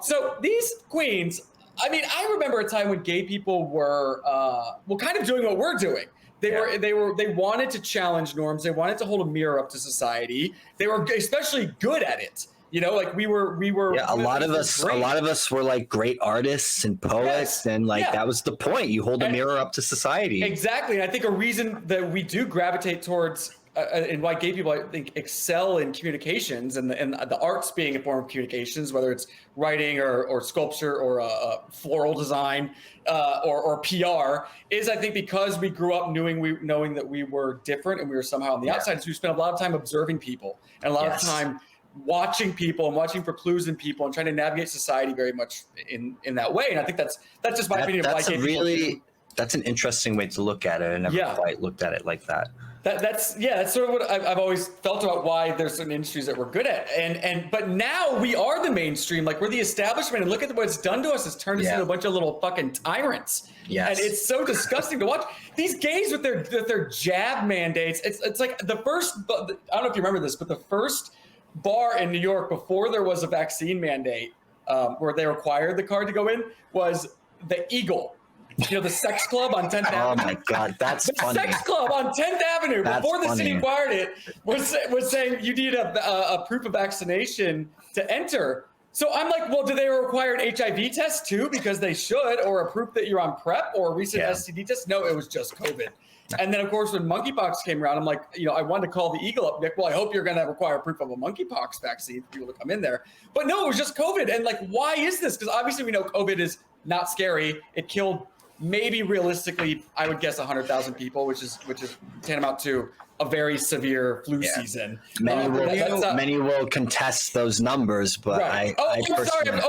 [SPEAKER 2] So these queens, I mean, I remember a time when gay people were, kind of doing what we're doing. They wanted to challenge norms. They wanted to hold a mirror up to society. They were especially good at it. You know, like we were.
[SPEAKER 3] Yeah, a lot of us were like great artists and poets, and like that was the point. You hold a mirror up to society.
[SPEAKER 2] Exactly, and I think a reason that we do gravitate towards and why gay people, I think, excel in communications and the arts being a form of communications, whether it's writing or sculpture or floral design or PR, is I think because we grew up knowing that we were different and we were somehow on the outside. So we spent a lot of time observing people and a lot of time watching people and watching for clues in people and trying to navigate society very much in that way. And I think that's just my opinion of why gay people.
[SPEAKER 3] That's an interesting way to look at it. I never quite looked at it like that.
[SPEAKER 2] That's sort of what I've always felt about why there's certain industries that we're good at, but now we are the mainstream, like we're the establishment, and look at what it's done to us. It's turned us into a bunch of little fucking tyrants.
[SPEAKER 3] Yes.
[SPEAKER 2] And it's so disgusting to watch these gays with their jab mandates. It's like the first. I don't know if you remember this, but the first bar in New York before there was a vaccine mandate, where they required the card to go in, was the Eagle. You know, the sex club on 10th Avenue.
[SPEAKER 3] Oh my God, that's funny.
[SPEAKER 2] The sex club on 10th Avenue, before the city acquired it, was saying you need a proof of vaccination to enter. So I'm like, well, do they require an HIV test too? Because they should, or a proof that you're on PrEP or a recent STD test? No, it was just COVID. And then, of course, when monkeypox came around, I'm like, I wanted to call the Eagle up. Like, well, I hope you're going to require proof of a monkeypox vaccine for people to come in there. But no, it was just COVID. And like, why is this? Because obviously we know COVID is not scary. It killed maybe realistically, I would guess 100,000 people, which is tantamount to a very severe flu season.
[SPEAKER 3] Many will contest those numbers, but
[SPEAKER 2] right. I'm sorry. I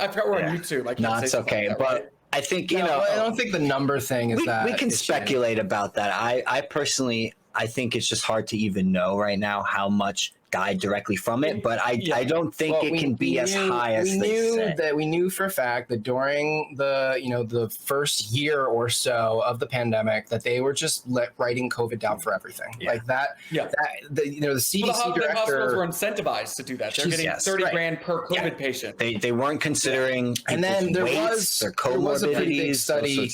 [SPEAKER 2] forgot we're on YouTube.
[SPEAKER 3] No, it's okay. But right? I think
[SPEAKER 4] I don't think the number thing is
[SPEAKER 3] we can speculate about that. I personally, I think it's just hard to even know right now how much died directly from it, but I don't think it can be as high as they say.
[SPEAKER 4] We knew for a fact that during the first year or so of the pandemic that they were just writing COVID down for everything like that. Yeah, the CDC director.
[SPEAKER 2] The hospitals were incentivized to do that. They're getting $30,000 per COVID patient.
[SPEAKER 3] They weren't considering.
[SPEAKER 4] And then there was a pretty big study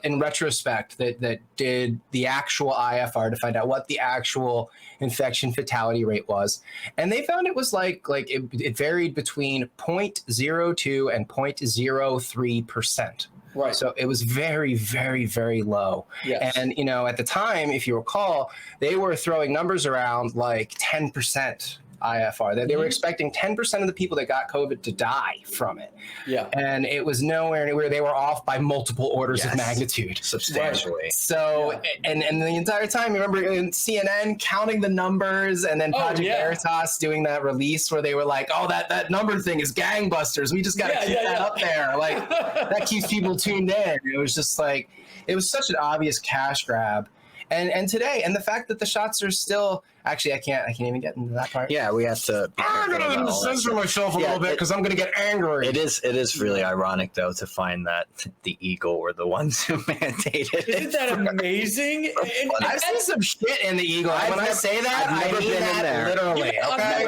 [SPEAKER 4] in retrospect that did the actual IFR to find out what the actual infection fatality rate was, and they found it was like it varied between 0.02 and 0.03%. Right. So it was very, very, very low. Yes. And at the time, if you recall, they were throwing numbers around like 10% IFR. They were expecting 10% of the people that got COVID to die from it. Yeah. And it was nowhere near. They were off by multiple orders of magnitude.
[SPEAKER 3] Substantially.
[SPEAKER 4] Right. So, and the entire time, you remember in CNN counting the numbers, and then Project Veritas doing that release where they were like, oh, that number thing is gangbusters. We just got to keep that up there. Like, that keeps people tuned in. It was just like, it was such an obvious cash grab. And today, and the fact that the shots are still actually, I can't even get into that part.
[SPEAKER 3] Yeah, we have to.
[SPEAKER 4] I'm gonna censor myself a little bit because I'm gonna get angry.
[SPEAKER 3] It is really ironic though to find that the Eagle were the ones who mandated.
[SPEAKER 2] Isn't that amazing?
[SPEAKER 4] I've seen some shit in the Eagle. When I say that,
[SPEAKER 3] I've never been in there.
[SPEAKER 4] Literally.
[SPEAKER 2] Okay.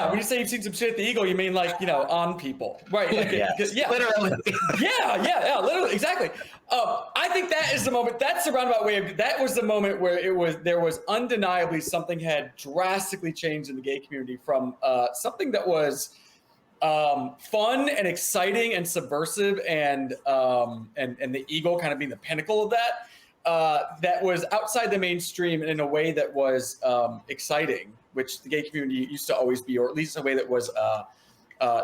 [SPEAKER 2] When you say you've seen some shit at the Eagle, you mean like on people, right? Like,
[SPEAKER 4] literally.
[SPEAKER 2] Yeah, literally, exactly. I think that is the moment. That's the roundabout way of. That was the moment where there was undeniably something had drastically changed in the gay community from something that was fun and exciting and subversive and the Eagle kind of being the pinnacle of that. That was outside the mainstream in a way that was exciting, which the gay community used to always be, or at least a way that was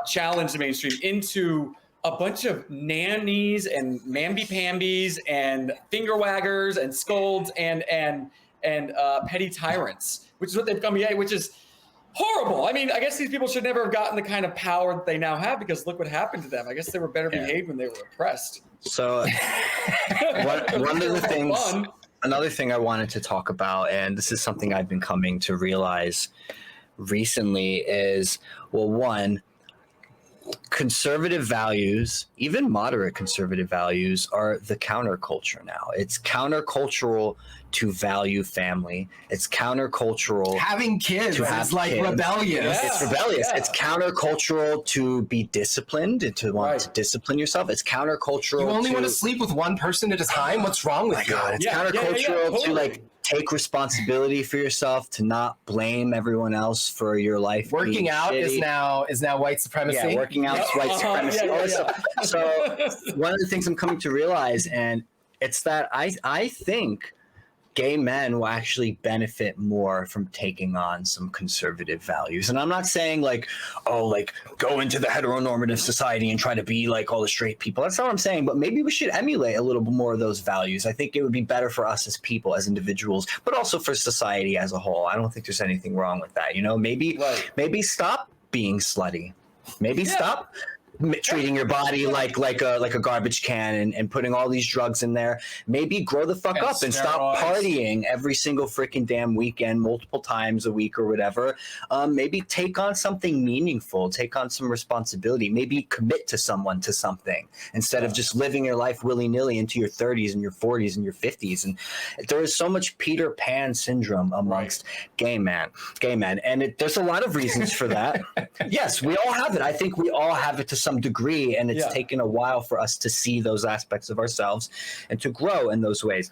[SPEAKER 2] challenged the mainstream into a bunch of nannies and mamby-pambies and finger waggers and scolds and petty tyrants, which is what they've become, which is horrible. I mean, I guess these people should never have gotten the kind of power that they now have, because look what happened to them. I guess they were better behaved when they were oppressed.
[SPEAKER 3] So one of the things, another thing I wanted to talk about, and this is something I've been coming to realize recently, is, well, one, conservative values, even moderate conservative values, are the counterculture now. It's countercultural to value family. It's countercultural.
[SPEAKER 4] Having kids is like
[SPEAKER 3] kids.
[SPEAKER 4] rebellious.
[SPEAKER 2] Yeah.
[SPEAKER 3] It's rebellious.
[SPEAKER 2] Yeah.
[SPEAKER 3] It's countercultural to be disciplined and to want to discipline yourself. It's countercultural.
[SPEAKER 4] You only want to sleep with one person at a time? What's wrong with you?
[SPEAKER 3] God, it's
[SPEAKER 2] Yeah,
[SPEAKER 3] countercultural
[SPEAKER 2] totally.
[SPEAKER 3] to like take responsibility for yourself, to not blame everyone else for your life.
[SPEAKER 4] Working
[SPEAKER 3] being
[SPEAKER 4] out
[SPEAKER 3] shitty.
[SPEAKER 4] is now white supremacy.
[SPEAKER 3] Yeah, working out is white supremacy.
[SPEAKER 2] Yeah.
[SPEAKER 3] So one of the things I'm coming to realize, and it's that I think gay men will actually benefit more from taking on some conservative values. And I'm not saying like, oh, like go into the heteronormative society and try to be like all the straight people. That's not what I'm saying. But maybe we should emulate a little bit more of those values. I think it would be better for us as people, as individuals, but also for society as a whole. I don't think there's anything wrong with that. You know, maybe stop being slutty. Maybe stop treating your body like a garbage can and putting all these drugs in there. Maybe grow the fuck up and stop partying every single freaking damn weekend, multiple times a week or whatever. Maybe take on something meaningful, take on some responsibility, maybe commit to something instead of just living your life willy-nilly into your 30s and your 40s and your 50s. And there is so much Peter Pan syndrome amongst gay men. And there's a lot of reasons for that. Yes, we all have it. I think we all have it to some degree, and it's taken a while for us to see those aspects of ourselves and to grow in those ways.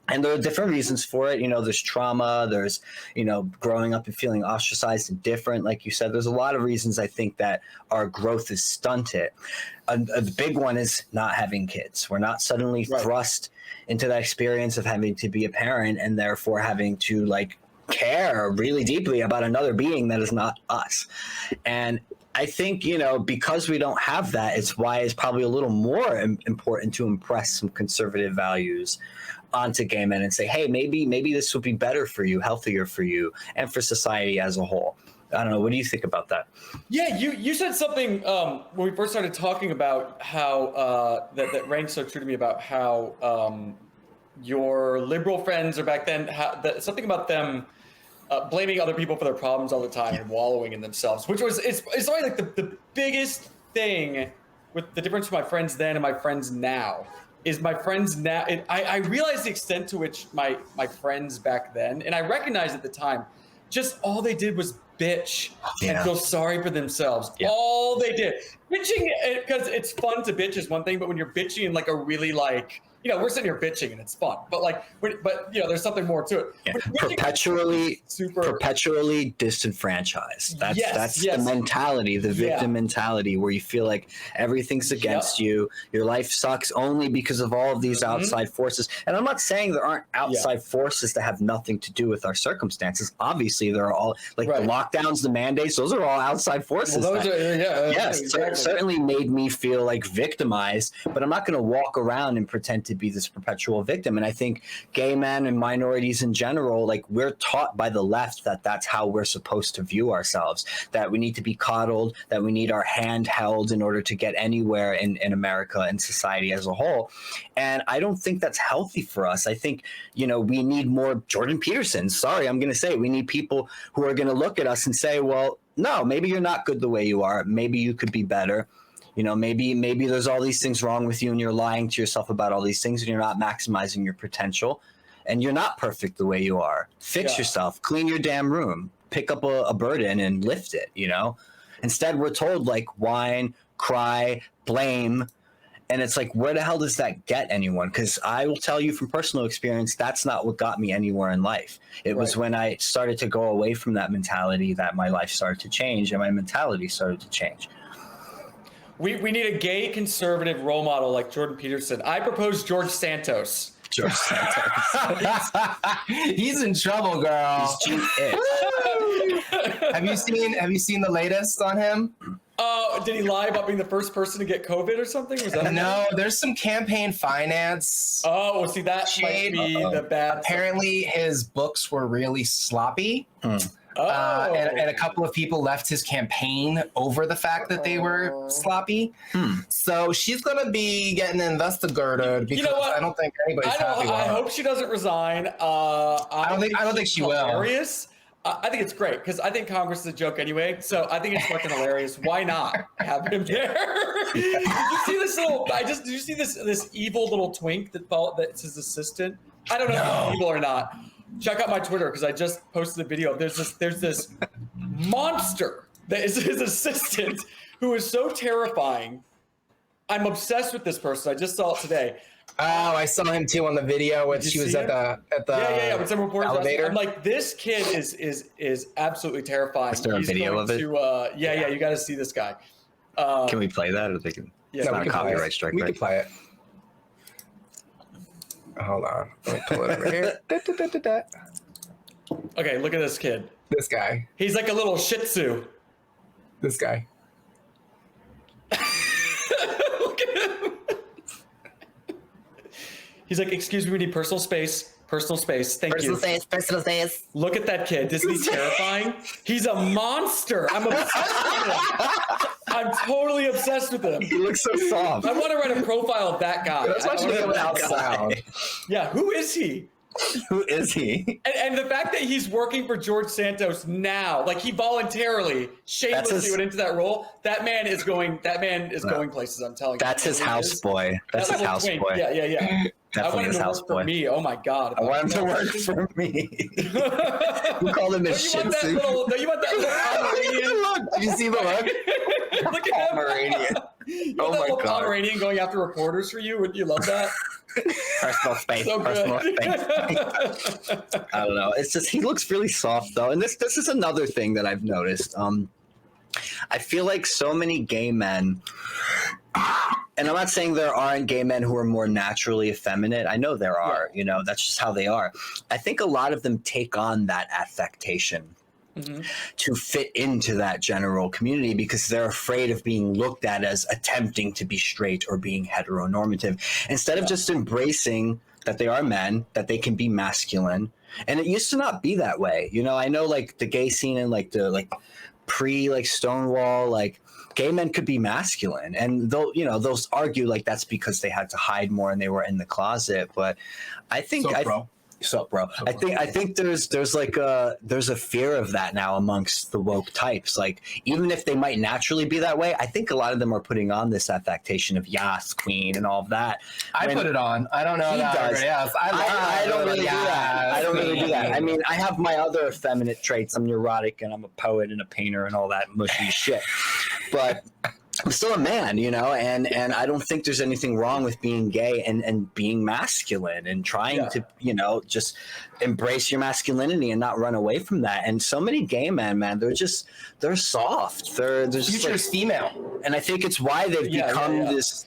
[SPEAKER 3] And there are different reasons for it. You know, there's trauma, there's, you know, growing up and feeling ostracized and different. Like you said, there's a lot of reasons I think that our growth is stunted. The big one is not having kids. We're not suddenly thrust into that experience of having to be a parent and therefore having to like care really deeply about another being that is not us. And I think, you know, because we don't have that, it's why it's probably a little more important to impress some conservative values onto gay men and say, hey, maybe this would be better for you, healthier for you, and for society as a whole. I don't know. What do you think about that?
[SPEAKER 2] Yeah, you said something when we first started talking about how that rang so true to me about how your liberal friends, or back then, something about them blaming other people for their problems all the time and wallowing in themselves, which was it's probably like the biggest thing with the difference between my friends then and my friends now is my friends now. I realized the extent to which my friends back then, and I recognized at the time, just all they did was bitch and feel sorry for themselves. Yeah. All they did. Bitching, because it's fun to bitch is one thing, but when you're bitching in like a really like, you know, we're sitting here bitching and it's fun, but like, you know, there's something more to it.
[SPEAKER 3] Yeah. Perpetually disenfranchised. That's the mentality, the victim mentality, where you feel like everything's against you. Your life sucks only because of all of these outside forces. And I'm not saying there aren't outside forces that have nothing to do with our circumstances. Obviously, there are all like the lockdowns, the mandates. Those are all outside forces.
[SPEAKER 2] Well, those
[SPEAKER 3] certainly made me feel like victimized. But I'm not going to walk around and pretend to be this perpetual victim. And I think gay men and minorities in general, like we're taught by the left that that's how we're supposed to view ourselves, that we need to be coddled, that we need our hand held in order to get anywhere in America and society as a whole. And I don't think that's healthy for us. I think, you know, we need more Jordan Petersons. Sorry, I'm going to say it. We need people who are going to look at us and say, well, no, maybe you're not good the way you are. Maybe you could be better. You know, maybe there's all these things wrong with you and you're lying to yourself about all these things and you're not maximizing your potential and you're not perfect the way you are. Fix yourself, clean your damn room, pick up a burden and lift it, you know? Instead, we're told like whine, cry, blame. And it's like, where the hell does that get anyone? Because I will tell you from personal experience, that's not what got me anywhere in life. It was when I started to go away from that mentality that my life started to change and my mentality started to change.
[SPEAKER 2] We need a gay conservative role model like Jordan Peterson. I propose George Santos.
[SPEAKER 3] George Santos.
[SPEAKER 4] He's in trouble, girl. Have you seen the latest on him?
[SPEAKER 2] Did he lie about being the first person to get COVID or something? Was that
[SPEAKER 4] no, there's some campaign finance.
[SPEAKER 2] Oh, well, see, that might be the bad.
[SPEAKER 4] Apparently, his books were really sloppy. And a couple of people left his campaign over the fact that they were sloppy. So she's going to be getting investigated because I don't think anybody's happy with her.
[SPEAKER 2] I hope she doesn't resign. I
[SPEAKER 4] don't think she will.
[SPEAKER 2] Hilarious. I think it's great because I think Congress is a joke anyway. So I think it's fucking hilarious. Why not have him there? Did you see this little? Did you see this evil little twink that's his assistant? I don't know if he's evil or not. Check out my Twitter because I just posted a video. There's this monster that is his assistant who is so terrifying. I'm obsessed with this person. I just saw it today.
[SPEAKER 4] Oh, I saw him too on the video when she was at the
[SPEAKER 2] yeah. When some reporters
[SPEAKER 4] elevator.
[SPEAKER 2] I'm like, this kid is absolutely terrifying.
[SPEAKER 3] Is there a video of it?
[SPEAKER 2] Yeah, you got to see this guy.
[SPEAKER 3] Can we play that? Or they can?
[SPEAKER 2] Yeah,
[SPEAKER 3] it's
[SPEAKER 2] no,
[SPEAKER 3] not a copyright strike,
[SPEAKER 4] we
[SPEAKER 3] right?
[SPEAKER 4] can play it. Hold on, let me pull it over here.
[SPEAKER 2] Okay, look at this kid.
[SPEAKER 4] This guy.
[SPEAKER 2] He's like a little Shih Tzu.
[SPEAKER 4] This guy.
[SPEAKER 2] Look at him. He's like, excuse me, we need personal space. Personal space. Thank you.
[SPEAKER 4] Personal space.
[SPEAKER 2] Look at that kid. Isn't he terrifying? He's a monster. I'm obsessed with him. I'm totally obsessed with him.
[SPEAKER 3] He looks so soft.
[SPEAKER 2] I want to write a profile of that guy.
[SPEAKER 4] Let's watch it without sound.
[SPEAKER 2] Yeah, who is he?
[SPEAKER 3] Who is he?
[SPEAKER 2] And the fact that he's working for George Santos now, like he voluntarily, shamelessly went into that role. That man is going places. I'm telling you.
[SPEAKER 3] That's his houseboy. That's his houseboy.
[SPEAKER 2] Yeah.
[SPEAKER 3] Definitely
[SPEAKER 2] I want him
[SPEAKER 3] his
[SPEAKER 2] to work for
[SPEAKER 3] houseboy.
[SPEAKER 2] me. Oh my god.
[SPEAKER 3] I want him to work for me. Who called him his Shih Tzu?
[SPEAKER 2] You want that little Pomeranian?
[SPEAKER 3] Look, did you see the look?
[SPEAKER 2] Look at him.
[SPEAKER 3] Pomeranian.
[SPEAKER 2] Oh my
[SPEAKER 3] God.
[SPEAKER 2] Pomeranian going after reporters for you. Wouldn't you love that?
[SPEAKER 3] Personal space.
[SPEAKER 2] So
[SPEAKER 3] personal
[SPEAKER 2] good.
[SPEAKER 3] space. I don't know. It's just he looks really soft though, and this is another thing that I've noticed. I feel like so many gay men. And I'm not saying there aren't gay men who are more naturally effeminate. I know there are, that's just how they are. I think a lot of them take on that affectation to fit into that general community because they're afraid of being looked at as attempting to be straight or being heteronormative just embracing that they are men, that they can be masculine. And it used to not be that way. I know like the gay scene and like the pre Stonewall, gay men could be masculine, and they'll argue like that's because they had to hide more and they were in the closet. But I think I think there's a fear of that now amongst the woke types. Like even if they might naturally be that way, I think a lot of them are putting on this affectation of Yas Queen and all of that.
[SPEAKER 4] I put it on. I don't know.
[SPEAKER 3] He does.
[SPEAKER 4] Yes,
[SPEAKER 3] I don't really do that. I don't really do that. I mean, I have my other effeminate traits. I'm neurotic and I'm a poet and a painter and all that mushy shit. But I'm still a man, and I don't think there's anything wrong with being gay and being masculine and trying to, just embrace your masculinity and not run away from that. And so many gay men, man, they're soft. They're just
[SPEAKER 4] future's female.
[SPEAKER 3] And I think it's why they've become this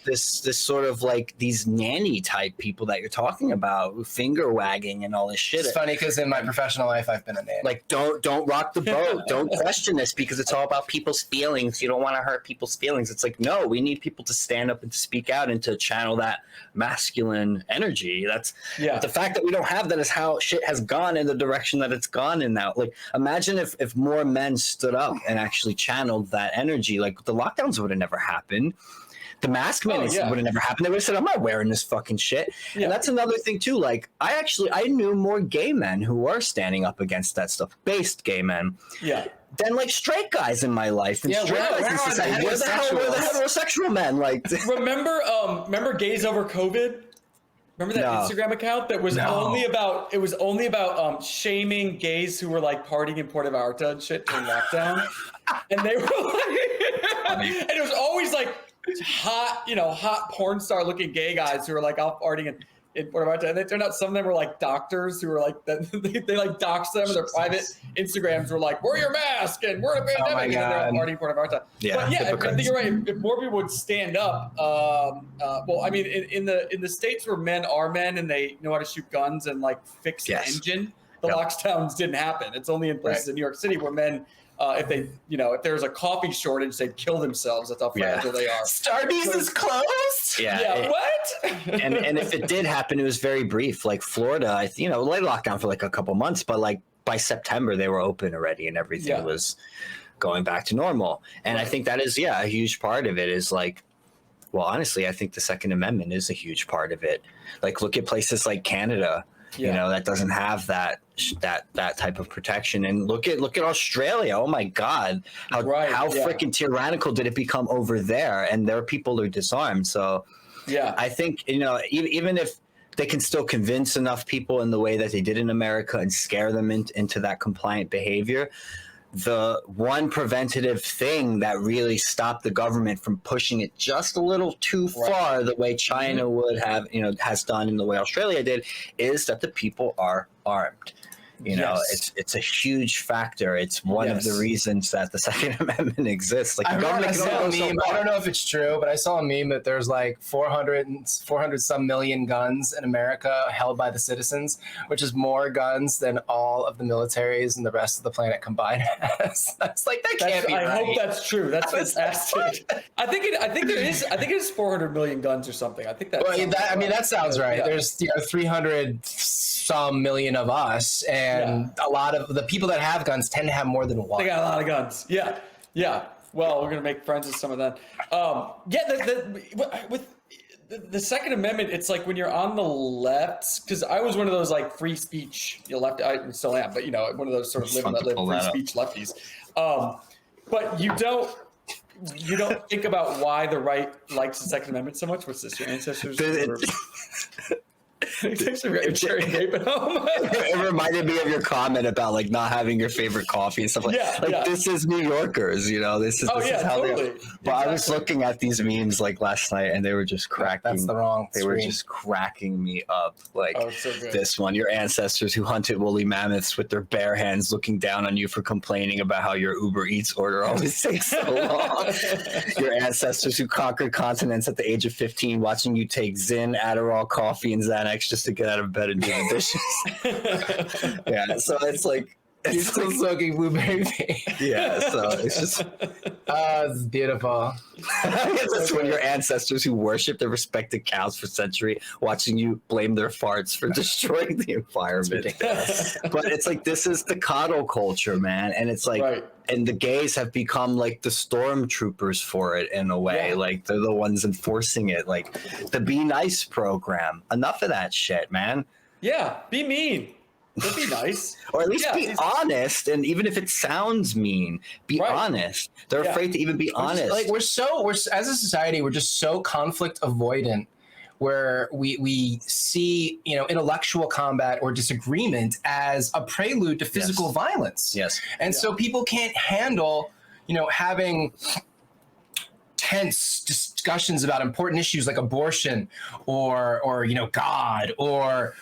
[SPEAKER 3] sort of like these nanny type people that you're talking about, finger wagging and all this shit.
[SPEAKER 4] It's funny because in my professional life, I've been a nanny.
[SPEAKER 3] Like, don't rock the boat. Don't question this because it's all about people's feelings. You don't want to hurt people's feelings. It's like, no, we need people to stand up and to speak out and to channel that masculine energy. The fact that we don't have that is how shit has gone in the direction that it's gone in now. Like, imagine if more men stood up and actually channeled that energy. Like, the lockdowns would have never happened. The mask mandates would have never happened. They would have said, I'm not wearing this fucking shit. Yeah. And that's another thing too. Like, I knew more gay men who were standing up against that stuff, based gay men. Yeah. Than like straight guys in my life. And straight guys in society. Where the hell were the heterosexual men? Like,
[SPEAKER 2] remember Gays Over COVID? Remember that Instagram account that was only about shaming gays who were like partying in Puerto Vallarta and shit during lockdown, and they were like, and it was always like hot porn star looking gay guys who were like out partying in Puerto Vallarta, and it turned out some of them were like doctors who were like they like doxed them, and their private Instagrams were like, wear your mask and we're in a pandemic, and they're out partying in Puerto Vallarta. Yeah, but I think you're right. If more people would stand up, well, I mean, in the states where men are men and they know how to shoot guns and like fix the engine, the lockdowns didn't happen. It's only in places in New York City where men, if there's a coffee shortage, they'd kill themselves. That's how fragile they are.
[SPEAKER 4] Starbucks is closed.
[SPEAKER 2] What?
[SPEAKER 3] and if it did happen, it was very brief. Like Florida, they locked down for like a couple months, but like by September they were open already and everything was going back to normal. And I think that is a huge part of it. Is like, well, honestly, I think the Second Amendment is a huge part of it. Like, look at places like Canada. you know, that doesn't have that type of protection. And look at Australia. Oh my God, how freaking tyrannical did it become over there? And their people are disarmed. So I think, you know, even if they can still convince enough people in the way that they did in America and scare them into that compliant behavior, the one preventative thing that really stopped the government from pushing it just a little too far the way China would have, you know, has done, and the way Australia did, is that the people are armed. You know, it's a huge factor. It's one of the reasons that the Second Amendment exists. Like, the government
[SPEAKER 4] saw a meme. I don't know if it's true, but I saw a meme that there's like 400 some million guns in America held by the citizens, which is more guns than all of the militaries and the rest of the planet combined has. That's like, that can't be right.
[SPEAKER 2] I hope that's true. That's fantastic. I think it is 400 million guns or something. I think that.
[SPEAKER 4] Well, that sounds right. There's 300 some million of us, and a lot of the people that have guns tend to have more than one.
[SPEAKER 2] They got a lot of guns. Yeah. Well, we're gonna make friends with some of them. With the Second Amendment, it's like when you're on the left, because I was one of those like free speech left. I still am, but you know, one of those sort of live free speech lefties. But you don't think about why the right likes the Second Amendment so much. What's this? Your ancestors?
[SPEAKER 3] It reminded me of your comment about like not having your favorite coffee and stuff like that. This is New Yorkers, you know. This is how
[SPEAKER 2] totally.
[SPEAKER 3] But I was looking at these memes like last night, and they were just cracking.
[SPEAKER 4] That's the wrong.
[SPEAKER 3] They were just cracking me up. Like this one, your ancestors who hunted woolly mammoths with their bare hands, looking down on you for complaining about how your Uber Eats order always takes so long. Your ancestors who conquered continents at the age of 15, watching you take Zyn, Adderall, coffee, and Xanax just to get out of bed and do the dishes. So it's like
[SPEAKER 4] you're still smoking blueberry vape.
[SPEAKER 3] So it's just
[SPEAKER 4] it's beautiful.
[SPEAKER 3] That's when your ancestors who worship their respected cows for centuries, watching you blame their farts for destroying the environment. But it's like, this is the coddle culture, man, and it's like and the gays have become like the stormtroopers for it in a way. Like, they're the ones enforcing it. Like the Be Nice program. Enough of that shit, man.
[SPEAKER 2] Be mean. But be nice.
[SPEAKER 3] Or at least be honest. And even if it sounds mean, be honest. They're afraid to even be honest.
[SPEAKER 4] Like, we're as a society, we're just so conflict avoidant, where we see, you know, intellectual combat or disagreement as a prelude to physical violence. And so people can't handle, you know, having tense discussions about important issues like abortion or you know, God or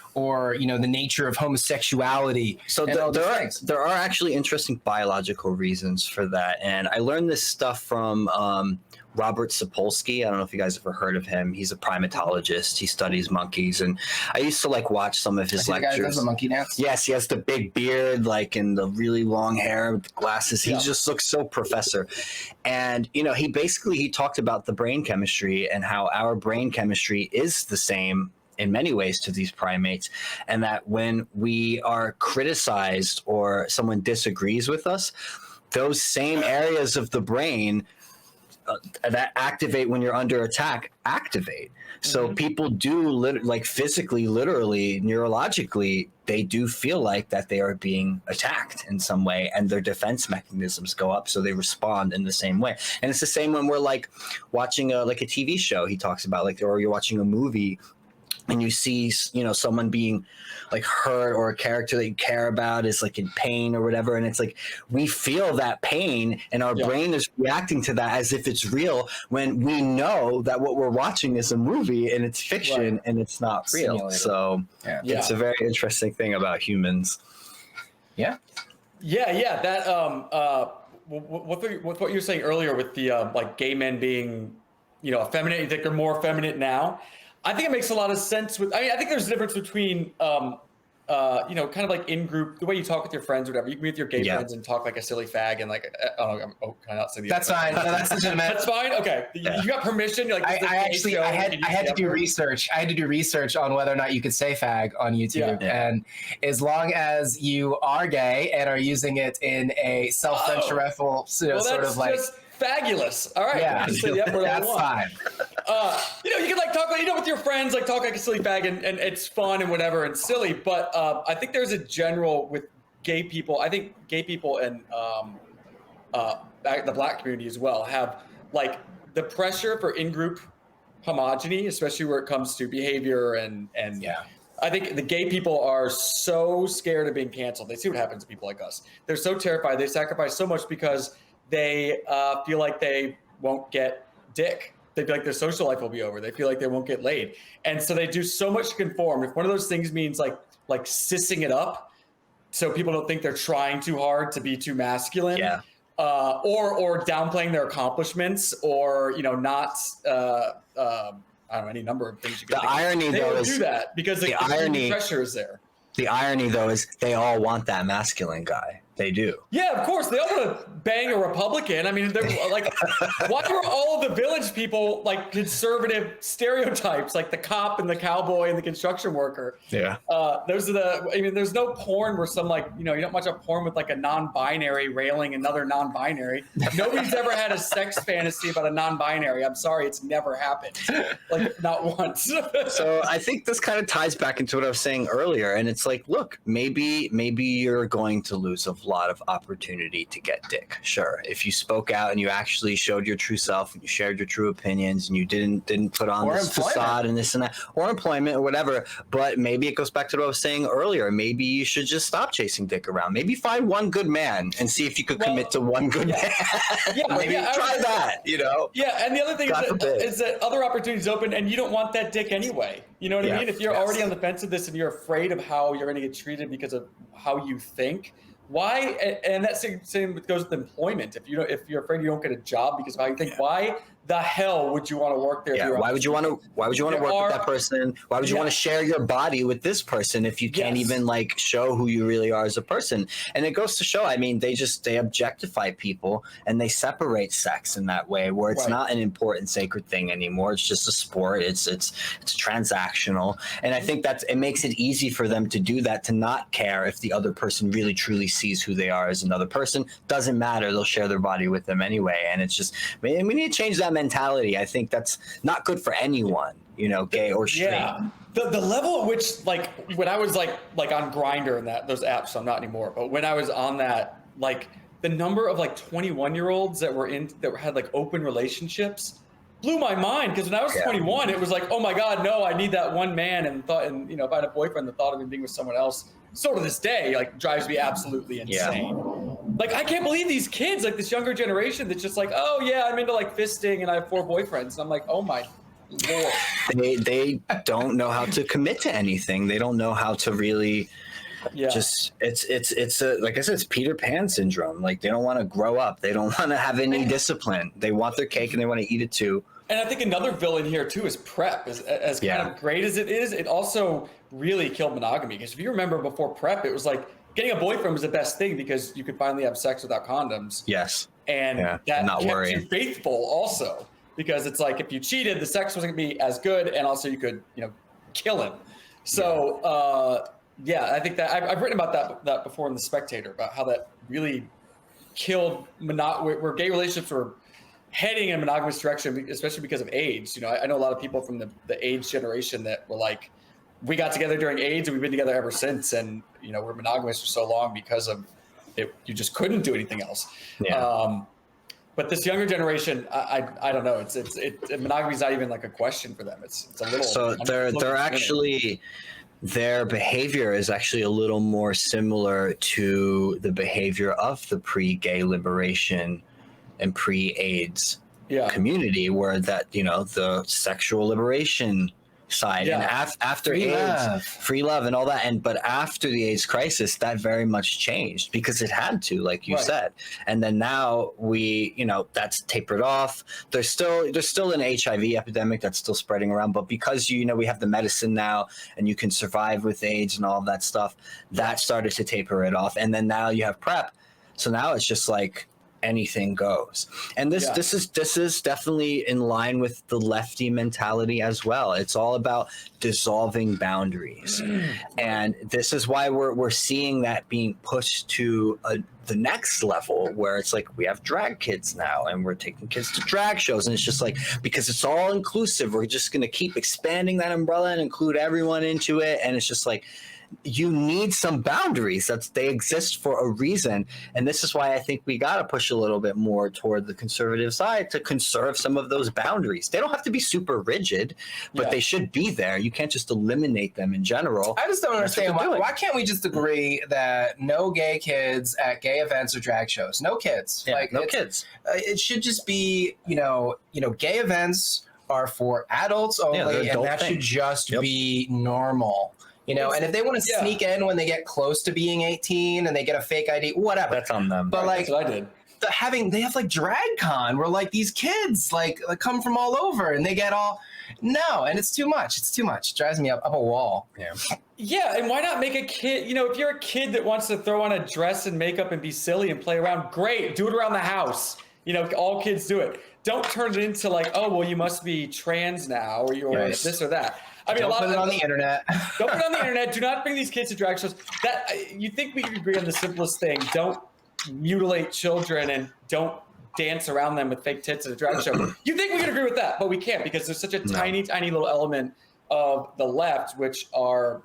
[SPEAKER 4] you know, the nature of homosexuality.
[SPEAKER 3] So there are actually interesting biological reasons for that, and I learned this stuff from Robert Sapolski. I don't know if you guys have ever heard of him. He's a primatologist. He studies monkeys, and I used to like watch some of his lectures. The guy does
[SPEAKER 4] the monkey dance?
[SPEAKER 3] Yes, he has the big beard, like, and the really long hair with the glasses. He just looks so professor. And you know, he talked about the brain chemistry and how our brain chemistry is the same in many ways to these primates, and that when we are criticized or someone disagrees with us, those same areas of the brain that activate when you're under attack activate. So people do like physically, literally, neurologically, they do feel like that they are being attacked in some way, and their defense mechanisms go up, so they respond in the same way. And it's the same when we're like watching a TV show. He talks about, like, or you're watching a movie and you see, you know, someone being like hurt, or a character that you care about is like in pain or whatever. And it's like, we feel that pain and our brain is reacting to that as if it's real, when we know that what we're watching is a movie and it's fiction and it's not real. Simulated. So it's a very interesting thing about humans.
[SPEAKER 2] That what you were saying earlier with the like gay men being, you know, effeminate, you think they're more effeminate now. I think it makes a lot of sense I think there's a difference between, you know, kind of like in group, the way you talk with your friends or whatever. You can be with your gay friends and talk like a silly fag and like, can I not say the
[SPEAKER 4] That's fine. No, that's legitimate.
[SPEAKER 2] That's fine. Okay. You got permission. You're like,
[SPEAKER 4] I had to do research. I had to do research on whether or not you could say fag on YouTube. And as long as you are gay and are using it in a self-censorial, sort of like,
[SPEAKER 2] just fabulous. All right.
[SPEAKER 4] That's fine.
[SPEAKER 2] You can like talk like, with your friends, like talk like a silly fag, and it's fun and whatever and silly. But I think there's a general with gay people. I think gay people and the Black community as well have like the pressure for in-group homogeny, especially where it comes to behavior and
[SPEAKER 4] yeah.
[SPEAKER 2] I think the gay people are so scared of being canceled. They see what happens to people like us. They're so terrified. They sacrifice so much because they feel like they won't get dick. They feel like their social life will be over. They feel like they won't get laid. And so they do so much to conform. If one of those things means like sissing it up so people don't think they're trying too hard to be too masculine, or downplaying their accomplishments, or not I don't know, any number of things you can
[SPEAKER 3] The irony, though, is
[SPEAKER 2] do that because the pressure is there.
[SPEAKER 3] The irony, though, is they all want that masculine guy. They do.
[SPEAKER 2] Yeah, of course. They all want to bang a Republican. I mean, they're like, why are all the Village people like conservative stereotypes, like the cop and the cowboy and the construction worker?
[SPEAKER 3] Yeah.
[SPEAKER 2] Those are there's no porn where some you don't watch a porn with like a non-binary railing another non-binary. Nobody's ever had a sex fantasy about a non-binary. I'm sorry, it's never happened. Like, not once.
[SPEAKER 3] So I think this kind of ties back into what I was saying earlier. And it's like, look, maybe you're going to lose a lot of opportunity to get dick. Sure, if you spoke out and you actually showed your true self and you shared your true opinions and you didn't put on this facade and this and that, or employment or whatever. But maybe it goes back to what I was saying earlier. Maybe you should just stop chasing dick around. Maybe find one good man and see if you could commit to one good man. Maybe try that.
[SPEAKER 2] Yeah, and the other thing is that other opportunities open, and you don't want that dick anyway. You know what I mean? If you're already on the fence of this and you're afraid of how you're going to get treated because of how you think. Why? And that same goes with employment. If you're afraid you don't get a job because of how you think, why the hell would you want to work there?
[SPEAKER 3] Yeah. Why would you want to work with that person? Why would you want to share your body with this person if you can't even like show who you really are as a person? And it goes to show, I mean, they objectify people and they separate sex in that way where it's not an important sacred thing anymore. It's just a sport. It's transactional. And I think it makes it easy for them to do that, to not care if the other person really truly sees who they are as another person. Doesn't matter. They'll share their body with them anyway. And it's just, we need to change that mentality. I think that's not good for anyone, gay or straight.
[SPEAKER 2] Yeah. The level at which, like, when I was like on Grindr and those apps, so I'm not anymore, but when I was on that, like, the number of like 21-year-olds that had like open relationships blew my mind, because when I was 21, it was like, oh my God, no, I need that one man, and if I had a boyfriend, the thought of him being with someone else, still to this day, like, drives me absolutely insane. Like, I can't believe these kids, like this younger generation that's just like, oh yeah, I'm into like fisting and I have 4 boyfriends. And I'm like, oh my Lord.
[SPEAKER 3] They don't know how to commit to anything. They don't know how to really just, it's like I said, it's Peter Pan syndrome. Like, they don't want to grow up. They don't want to have any discipline. They want their cake and they want to eat it too.
[SPEAKER 2] And I think another villain here too is PrEP. As kind of great as it is, it also really killed monogamy. Because if you remember before PrEP, it was like getting a boyfriend was the best thing because you could finally have sex without condoms. Yes. And that kept you faithful also, because it's like if you cheated, the sex wasn't going to be as good, and also you could, kill him. So I think that I've written about that before in The Spectator, about how that really killed where gay relationships were heading in a monogamous direction, especially because of AIDS. I know a lot of people from the AIDS generation that were like, we got together during AIDS and we've been together ever since, and we're monogamous for so long because of it. You just couldn't do anything else. But this younger generation, I don't know. Monogamy is not even like a question for them. It's a little. So
[SPEAKER 3] they're actually, their behavior is actually a little more similar to the behavior of the pre-gay liberation and pre-AIDS community, where that the sexual liberation side and after AIDS, free love and all that, but after the AIDS crisis, that very much changed because it had to, like you said. And then now that's tapered off. There's still an HIV epidemic that's still spreading around, but because we have the medicine now and you can survive with AIDS and all of that stuff, that started to taper it off. And then now you have PrEP, so now it's just like anything goes. And this is definitely in line with the lefty mentality as well. It's all about dissolving boundaries. And this is why we're seeing that being pushed to the next level, where it's like we have drag kids now and we're taking kids to drag shows, and it's just like, because it's all inclusive, we're just going to keep expanding that umbrella and include everyone into it. And it's just like, you need some boundaries. They exist for a reason. And this is why I think we got to push a little bit more toward the conservative side to conserve some of those boundaries. They don't have to be super rigid, but they should be there. You can't just eliminate them in general.
[SPEAKER 4] I just don't understand why can't we just agree that no gay kids at gay events or drag shows? No kids.
[SPEAKER 3] Yeah, no kids.
[SPEAKER 4] It should just be, gay events are for adults only, and that should just be normal. And if they want to sneak in when they get close to being 18 and they get a fake ID, whatever.
[SPEAKER 3] That's on them.
[SPEAKER 4] But
[SPEAKER 2] that's what I did.
[SPEAKER 4] They have like drag con where like these kids like come from all over and they get all and it's too much. It's too much. It drives me up a wall.
[SPEAKER 2] Yeah, and why not make a kid, if you're a kid that wants to throw on a dress and makeup and be silly and play around, great. Do it around the house. All kids do it. Don't turn it into like, oh, well, you must be trans now or you're this or that. I mean,
[SPEAKER 4] don't put it on the internet.
[SPEAKER 2] Don't put it on the internet. Do not bring these kids to drag shows. You think we could agree on the simplest thing? Don't mutilate children and don't dance around them with fake tits at a drag show. You think we could agree with that, but we can't, because there's such a tiny, tiny little element of the left, which are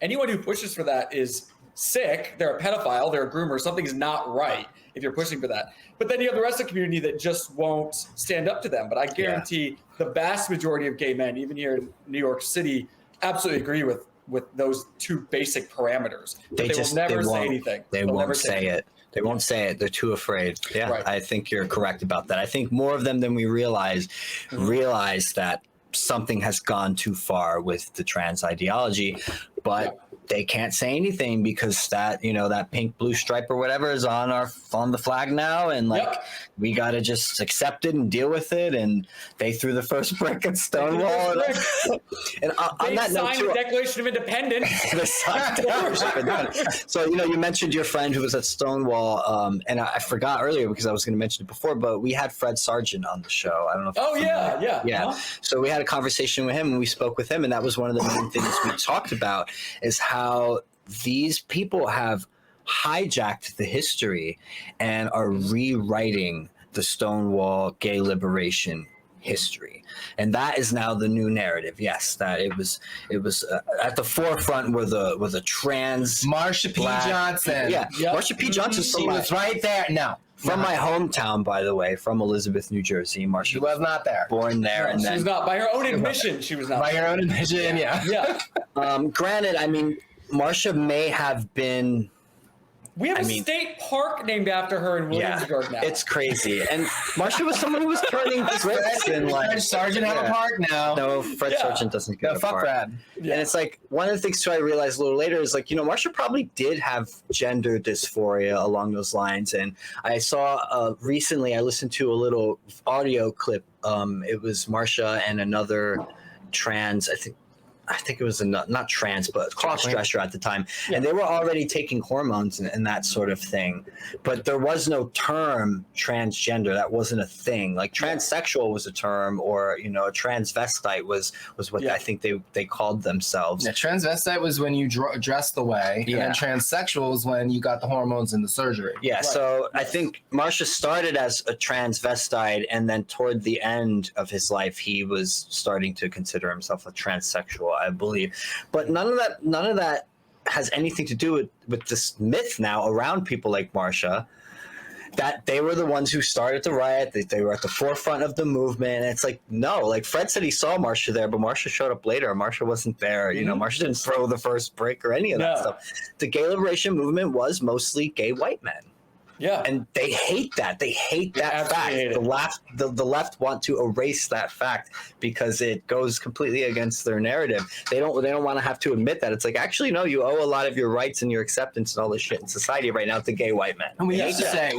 [SPEAKER 2] anyone who pushes for that is sick. They're a pedophile. They're a groomer. Something's not right if you're pushing for that. But then you have the rest of the community that just won't stand up to them. But I guarantee the vast majority of gay men, even here in New York City, absolutely agree with those two basic parameters. They will never say anything.
[SPEAKER 3] They won't say it. They won't say it. They're too afraid. Yeah, right. I think you're correct about that. I think more of them than we realize that something has gone too far with the trans ideology, but they can't say anything because that pink blue stripe or whatever is on the flag now, and we got to just accept it and deal with it. And they threw the first brick at Stonewall. And on that note,
[SPEAKER 2] the Declaration of Independence.
[SPEAKER 3] So you mentioned your friend who was at Stonewall, and I forgot earlier because I was going to mention it before, but we had Fred Sargent on the show. I don't know if
[SPEAKER 2] yeah.
[SPEAKER 3] So we had a conversation with him and we spoke with him, and that was one of the main things we talked about, is how these people have hijacked the history and are rewriting the Stonewall gay liberation history. And that is now the new narrative. Yes, that it was at the forefront were the trans
[SPEAKER 4] Marsha P. Johnson.
[SPEAKER 3] Marsha P. Johnson.
[SPEAKER 4] She was right there. No.
[SPEAKER 3] From my hometown, by the way, from Elizabeth, New Jersey. Marsha
[SPEAKER 4] she was not there.
[SPEAKER 3] Born there,
[SPEAKER 2] and then she was not. By her own admission, she was not.
[SPEAKER 4] By her own admission, yeah.
[SPEAKER 3] Granted, I mean, Marsha may have been.
[SPEAKER 2] We have a state park named after her in Williamsburg now.
[SPEAKER 3] It's crazy. And Marsha was someone who was turning tricks and like.
[SPEAKER 4] Fred Sargent have a park now.
[SPEAKER 3] No, Fred Sargent doesn't get a park.
[SPEAKER 4] Fred.
[SPEAKER 3] Yeah. And it's like, one of the things too I realized a little later is like, Marsha probably did have gender dysphoria along those lines. And I saw recently, I listened to a little audio clip. It was Marsha and another trans, I think it was not trans, but cross-dresser at the time. Yeah. And they were already taking hormones and that sort of thing. But there was no term transgender. That wasn't a thing. Like transsexual was a term, or, a transvestite was what I think they called themselves.
[SPEAKER 4] Yeah, transvestite was when you dressed the way. Yeah. And then transsexual was when you got the hormones and the surgery.
[SPEAKER 3] Yeah, right. So I think Marsha started as a transvestite, and then toward the end of his life, he was starting to consider himself a transsexual, I believe. But none of that has anything to do with this myth now around people like Marsha, that they were the ones who started the riot, that they were at the forefront of the movement. And it's like, no, like Fred said he saw Marsha there, but Marsha showed up later. Marsha wasn't there. Marsha didn't throw the first brick or any of that stuff. The gay liberation movement was mostly gay white men.
[SPEAKER 2] Yeah,
[SPEAKER 3] and they hate that. They hate that fact. The left want to erase that fact because it goes completely against their narrative. They don't want to have to admit that. It's like, actually, no, you owe a lot of your rights and your acceptance and all this shit in society right now to gay white men.
[SPEAKER 4] And we used to say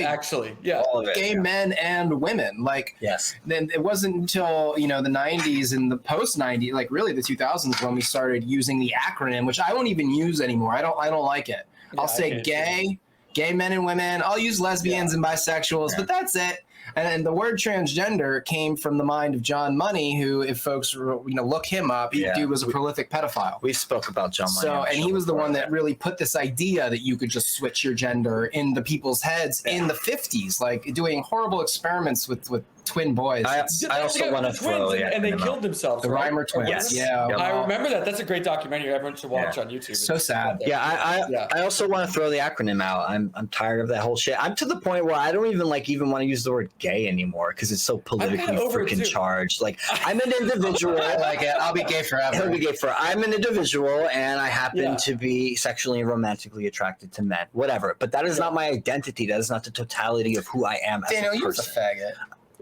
[SPEAKER 2] actually,
[SPEAKER 3] all of it,
[SPEAKER 4] gay men and women. Like,
[SPEAKER 3] yes.
[SPEAKER 4] Then it wasn't until the 90s and the post 90s, like really the 2000s, when we started using the acronym, which I won't even use anymore. I don't like it. I'll say gay, gay men and women. I'll use lesbians and bisexuals, but that's it. And the word transgender came from the mind of John Money, who, if folks look him up, dude was a prolific pedophile.
[SPEAKER 3] We spoke about John Money.
[SPEAKER 4] So, and he was the one that really put this idea that you could just switch your gender in the people's heads in the 50s, like doing horrible experiments with twin boys.
[SPEAKER 3] I also want to throw,
[SPEAKER 2] and they killed themselves.
[SPEAKER 4] The Reimer twins.
[SPEAKER 3] Yes.
[SPEAKER 4] Yeah.
[SPEAKER 2] I remember that. That's a great documentary. Everyone should watch on YouTube.
[SPEAKER 4] So sad.
[SPEAKER 3] I also want to throw the acronym out. I'm tired of that whole shit. I'm to the point where I don't even want to use the word gay anymore because it's so politically freaking charged. Like, I'm an individual.
[SPEAKER 4] I like it. I'll be gay forever.
[SPEAKER 3] I'll be gay forever. I'm an individual, and I happen to be sexually and romantically attracted to men. Whatever. But that is not my identity. That is not the totality of who I am as a person.
[SPEAKER 4] You're a faggot.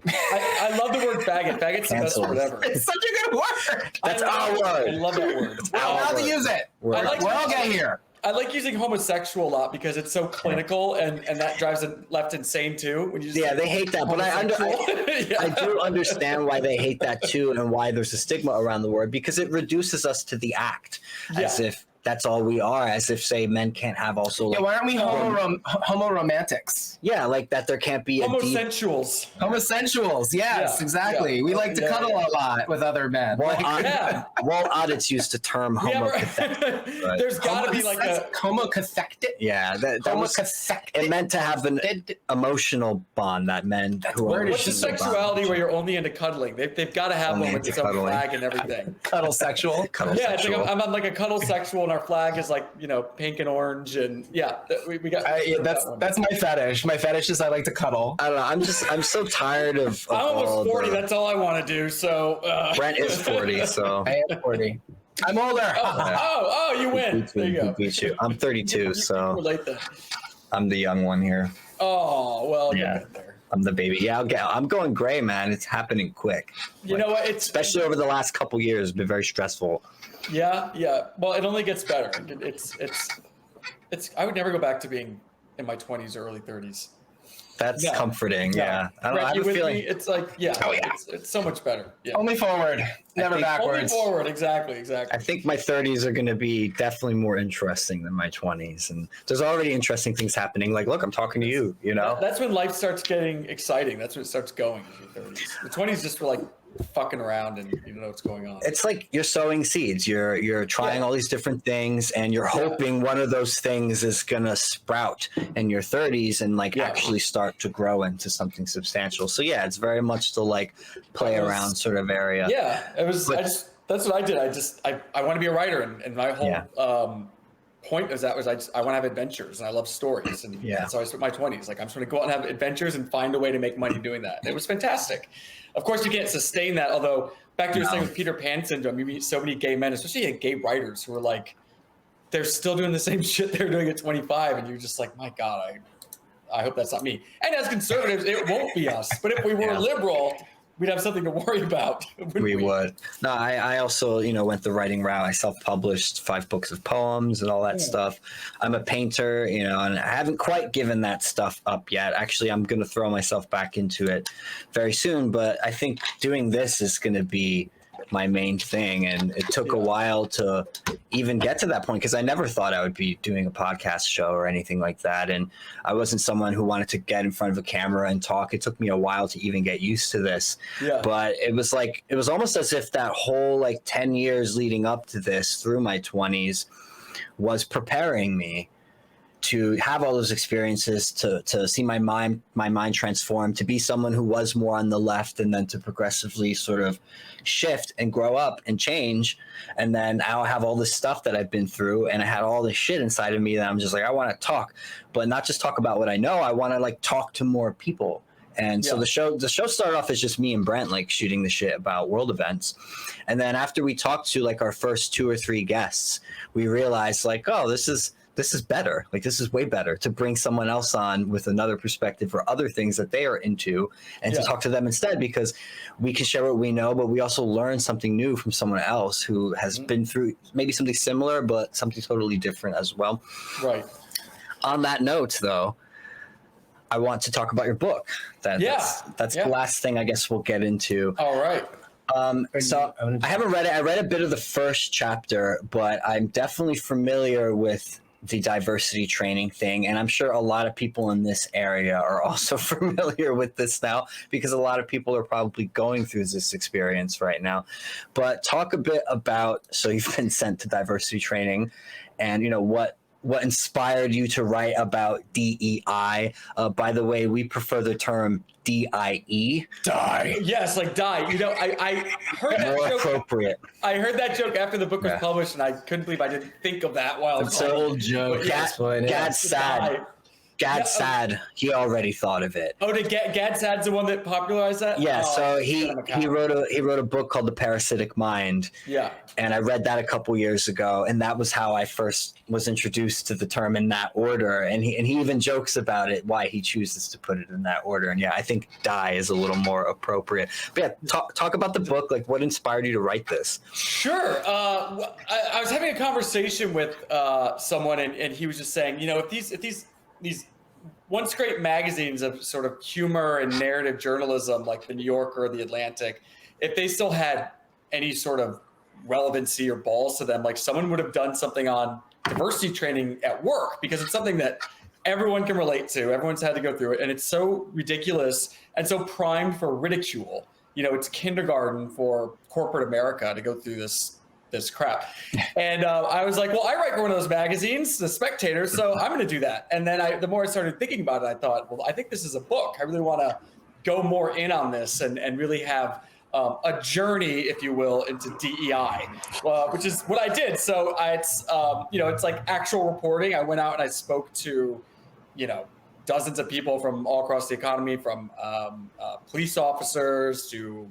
[SPEAKER 2] I love the word faggot. Faggot's the best word ever.
[SPEAKER 4] It's such a good word.
[SPEAKER 3] That's our word.
[SPEAKER 2] I love that word.
[SPEAKER 4] We're allowed to use it. We're all gay here.
[SPEAKER 2] I like using homosexual a lot because it's so clinical, and that drives the left insane too. When you just
[SPEAKER 3] they hate that, but I do understand why they hate that too, and why there's a stigma around the word, because it reduces us to the act, as if that's all we are, as if, say, men can't have also. Like,
[SPEAKER 4] why aren't we homo romantics?
[SPEAKER 3] Yeah, like that. There can't be
[SPEAKER 2] homosensuals.
[SPEAKER 4] Homosensuals, yes, exactly. Yeah. We like to cuddle a lot with other men.
[SPEAKER 3] Walt Audits used the term homocathectic. Right?
[SPEAKER 2] There's got to be like a
[SPEAKER 4] homocathectic.
[SPEAKER 3] Yeah, that was, it meant to have an emotional bond that men who are.
[SPEAKER 2] What's the sexuality where you're only into cuddling? They've got to have one with its own flag and everything.
[SPEAKER 4] Cuddle sexual.
[SPEAKER 2] It's like I'm like a cuddle sexual. And our flag is like pink and orange, and we got.
[SPEAKER 4] That's my fetish. My fetish is I like to cuddle.
[SPEAKER 3] I don't know. I'm so tired of.
[SPEAKER 2] I'm almost 40. That's all I want to do. So
[SPEAKER 3] Brent is 40. So
[SPEAKER 4] I am 40. I'm older.
[SPEAKER 2] You win. There you go.
[SPEAKER 3] Beat you. I'm 32. So
[SPEAKER 2] relate that.
[SPEAKER 3] I'm the young one here.
[SPEAKER 2] Oh well, yeah. There.
[SPEAKER 3] I'm the baby. Yeah, I'm going gray, man. It's happening quick.
[SPEAKER 2] You know what?
[SPEAKER 3] Especially over the last couple years, it's been very stressful.
[SPEAKER 2] Yeah. Well, it only gets better. It's. I would never go back to being in my 20s or early 30s.
[SPEAKER 3] That's comforting. Yeah. I have a feeling.
[SPEAKER 2] It's like, it's so much better. Yeah.
[SPEAKER 4] Only forward, never backwards.
[SPEAKER 2] Only forward. Exactly.
[SPEAKER 3] I think my 30s are going to be definitely more interesting than my 20s, and there's already interesting things happening. Like, look, I'm talking to you.
[SPEAKER 2] That's when life starts getting exciting. That's when it starts going. In your 30s. The 20s just were like fucking around and you don't know what's going on.
[SPEAKER 3] It's like you're sowing seeds. You're trying all these different things, and you're hoping one of those things is gonna sprout in your 30s and actually start to grow into something substantial. So it's very much the play around sort of area.
[SPEAKER 2] Yeah, it was. That's what I did. I want to be a writer, and my whole point is I want to have adventures, and I love stories, and so I spent my 20s I'm just going to go out and have adventures and find a way to make money doing that. And it was fantastic. Of course, you can't sustain that. Although back to your thing with Peter Pan syndrome, you meet so many gay men, especially gay writers, who are they're still doing the same shit they're doing at 25, and you're just like, my God, I hope that's not me. And as conservatives, it won't be us. But if we were liberal, we'd have something to worry about.
[SPEAKER 3] We would. No, I also, went the writing route. I self-published 5 books of poems and all that stuff. I'm a painter, and I haven't quite given that stuff up yet. Actually, I'm going to throw myself back into it very soon. But I think doing this is going to be my main thing, and it took a while to even get to that point because I never thought I would be doing a podcast show or anything like that, and I wasn't someone who wanted to get in front of a camera and talk. It took me a while to even get used to this, but it was almost as if that whole 10 years leading up to this through my 20s was preparing me to have all those experiences, to see my mind transform, to be someone who was more on the left, and then to progressively sort of shift and grow up and change. And then I'll have all this stuff that I've been through, and I had all this shit inside of me that I'm just I want to talk, but not just talk about what I know. I want to talk to more people. And so the show started off as just me and Brent shooting the shit about world events. And then after we talked to our first 2 or 3 guests, we realized this is better. This is way better to bring someone else on with another perspective or other things that they are into, and to talk to them instead, because we can share what we know, but we also learn something new from someone else who has been through maybe something similar, but something totally different as well.
[SPEAKER 2] Right.
[SPEAKER 3] On that note, though, I want to talk about your book. That's the last thing I guess we'll get into.
[SPEAKER 2] All right.
[SPEAKER 3] So I haven't read it. I read a bit of the first chapter, but I'm definitely familiar with the diversity training thing. And I'm sure a lot of people in this area are also familiar with this now, because a lot of people are probably going through this experience right now. But talk a bit about, so you've been sent to diversity training, and what inspired you to write about DEI. By the way, we prefer the term DIE.
[SPEAKER 4] Die.
[SPEAKER 2] Yes, like die. I heard that
[SPEAKER 3] More
[SPEAKER 2] joke.
[SPEAKER 3] Appropriate.
[SPEAKER 2] I heard that joke after the book was published, and I couldn't believe I didn't think of that while I was
[SPEAKER 4] It's an old joke.
[SPEAKER 3] Gad's sad. Gad's sad. He already thought of it.
[SPEAKER 2] Oh, did Gad Sad's the one that popularized that?
[SPEAKER 3] Yeah,
[SPEAKER 2] Oh,
[SPEAKER 3] so he wrote a book called The Parasitic Mind.
[SPEAKER 2] Yeah.
[SPEAKER 3] And I read that a couple years ago, and that was how I first was introduced to the term in that order. And he even jokes about it, why he chooses to put it in that order. And yeah, I think die is a little more appropriate. But yeah, talk about the book. Like, what inspired you to write this?
[SPEAKER 2] Sure. I was having a conversation with someone, and he was just saying, if these once great magazines of sort of humor and narrative journalism, like the New Yorker or the Atlantic, if they still had any sort of relevancy or balls to them, like someone would have done something on diversity training at work, because it's something that everyone can relate to. Everyone's had to go through it, and it's so ridiculous and so primed for ridicule. It's kindergarten for corporate America to go through this crap. And I was like, well, I write for one of those magazines, The Spectator, so I'm going to do that. And then the more I started thinking about it, I thought, well, I think this is a book. I really want to go more in on this and really have a journey, if you will, into DEI, which is what I did. So it's like actual reporting. I went out and I spoke to, dozens of people from all across the economy, from police officers to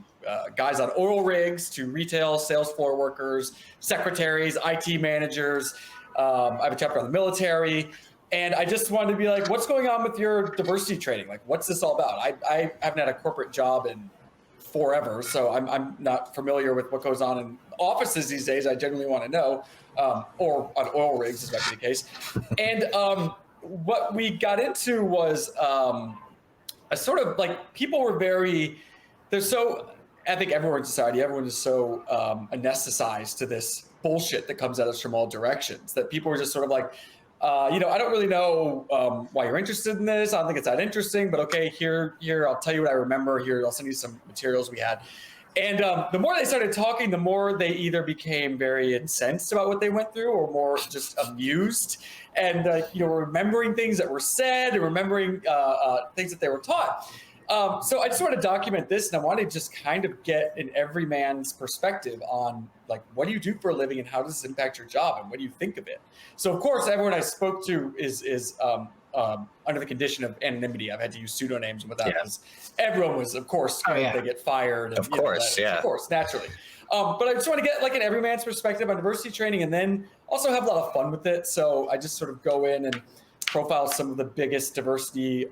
[SPEAKER 2] guys on oil rigs to retail sales floor workers, secretaries, IT managers. I have a chapter on the military. And I just wanted to be like, what's going on with your diversity training? Like, what's this all about? I haven't had a corporate job in forever, so I'm not familiar with what goes on in offices these days. I generally want to know, or on oil rigs, as might be the case. And what we got into was a sort of like, people were I think everyone in society, everyone is so anesthetized to this bullshit that comes at us from all directions, that people were just sort of like, I don't really know why you're interested in this. I don't think it's that interesting, but okay, here, I'll tell you what I remember. Here, I'll send you some materials we had. And the more they started talking, the more they either became very incensed about what they went through, or more just amused and remembering things that were said, and remembering things that they were taught. So I just want to document this, and I want to just kind of get an everyman's perspective on, like, what do you do for a living, and how does this impact your job, and what do you think of it? So of course, everyone I spoke to is under the condition of anonymity. I've had to use pseudonyms with that, because everyone was, of course, they get fired. And,
[SPEAKER 3] of course,
[SPEAKER 2] naturally. But I just want to get like an everyman's perspective on diversity training, and then also have a lot of fun with it. So I just sort of go in and profile some of the biggest diversity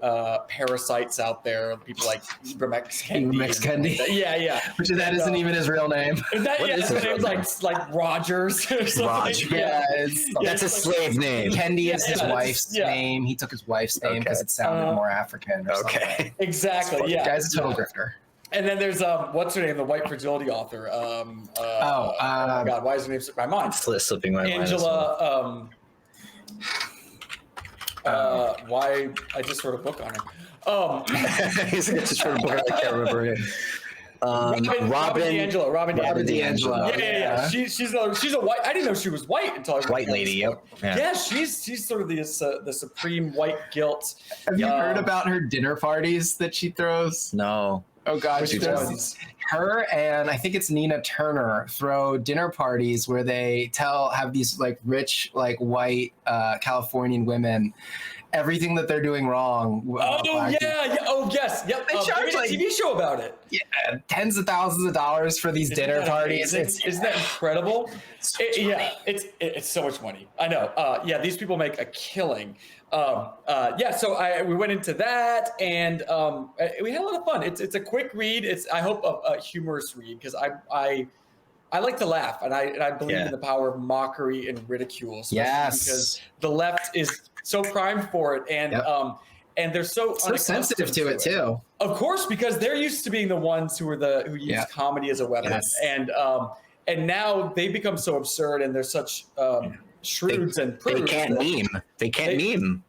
[SPEAKER 2] parasites out there. People like Remex Kendi. Yeah.
[SPEAKER 4] Which that isn't even his real name.
[SPEAKER 2] His name's like Rogers or something.
[SPEAKER 3] Roger. That's a slave name.
[SPEAKER 4] Kendi is his wife's name. He took his wife's name because it sounded more African. Or something.
[SPEAKER 2] Exactly. Yeah.
[SPEAKER 4] The guy's a total grifter.
[SPEAKER 2] And then there's what's her name, the white fragility author. Oh my God, why is her name slipping my mind?
[SPEAKER 3] Slipping my mind.
[SPEAKER 2] Angela. Why I just wrote a book on her.
[SPEAKER 3] He's just wrote a book. I can't remember it.
[SPEAKER 2] Robin D'Angelo. Yeah. She's a white. I didn't know she was white until I read
[SPEAKER 3] white lady. Yep.
[SPEAKER 2] Yeah, she's sort of the supreme white guilt.
[SPEAKER 4] Have you heard about her dinner parties that she throws?
[SPEAKER 3] No.
[SPEAKER 4] Oh God, her and I think it's Nina Turner throw dinner parties where they have these like rich, like white Californian women everything that they're doing wrong.
[SPEAKER 2] Oh yes, yep.
[SPEAKER 4] They charge
[SPEAKER 2] like a TV show about it.
[SPEAKER 4] Yeah, tens of thousands of dollars for these dinner parties.
[SPEAKER 2] Isn't that incredible? It's so much money. I know. These people make a killing. So we went into that, and we had a lot of fun. It's a quick read. It's, I hope, a humorous read, because I like to laugh, and I believe in the power of mockery and ridicule. Because the left is so primed for it, and they're so
[SPEAKER 4] sensitive to it too.
[SPEAKER 2] Of course, because they're used to being the ones who use comedy as a weapon, and now they become so absurd, and they're such shrewds and prudes.
[SPEAKER 3] They can't meme. They can't meme.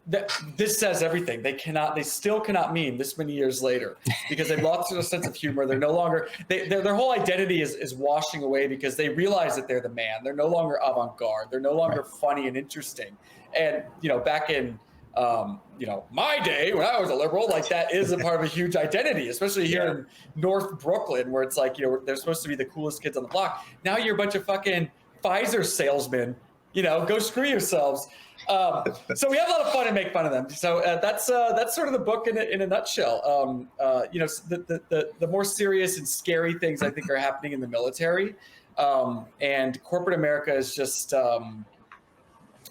[SPEAKER 2] This says everything. They still cannot meme this many years later because they've lost their sense of humor. They're no longer, their whole identity is washing away because they realize that they're the man. They're no longer avant-garde. They're no longer funny and interesting. And, back in, my day when I was a liberal, like that is a part of a huge identity, especially here in North Brooklyn, where it's like, they're supposed to be the coolest kids on the block. Now you're a bunch of fucking Pfizer salesmen, go screw yourselves. So we have a lot of fun and make fun of them. So that's sort of the book in a nutshell. The more serious and scary things I think are happening in the military, and corporate America is just,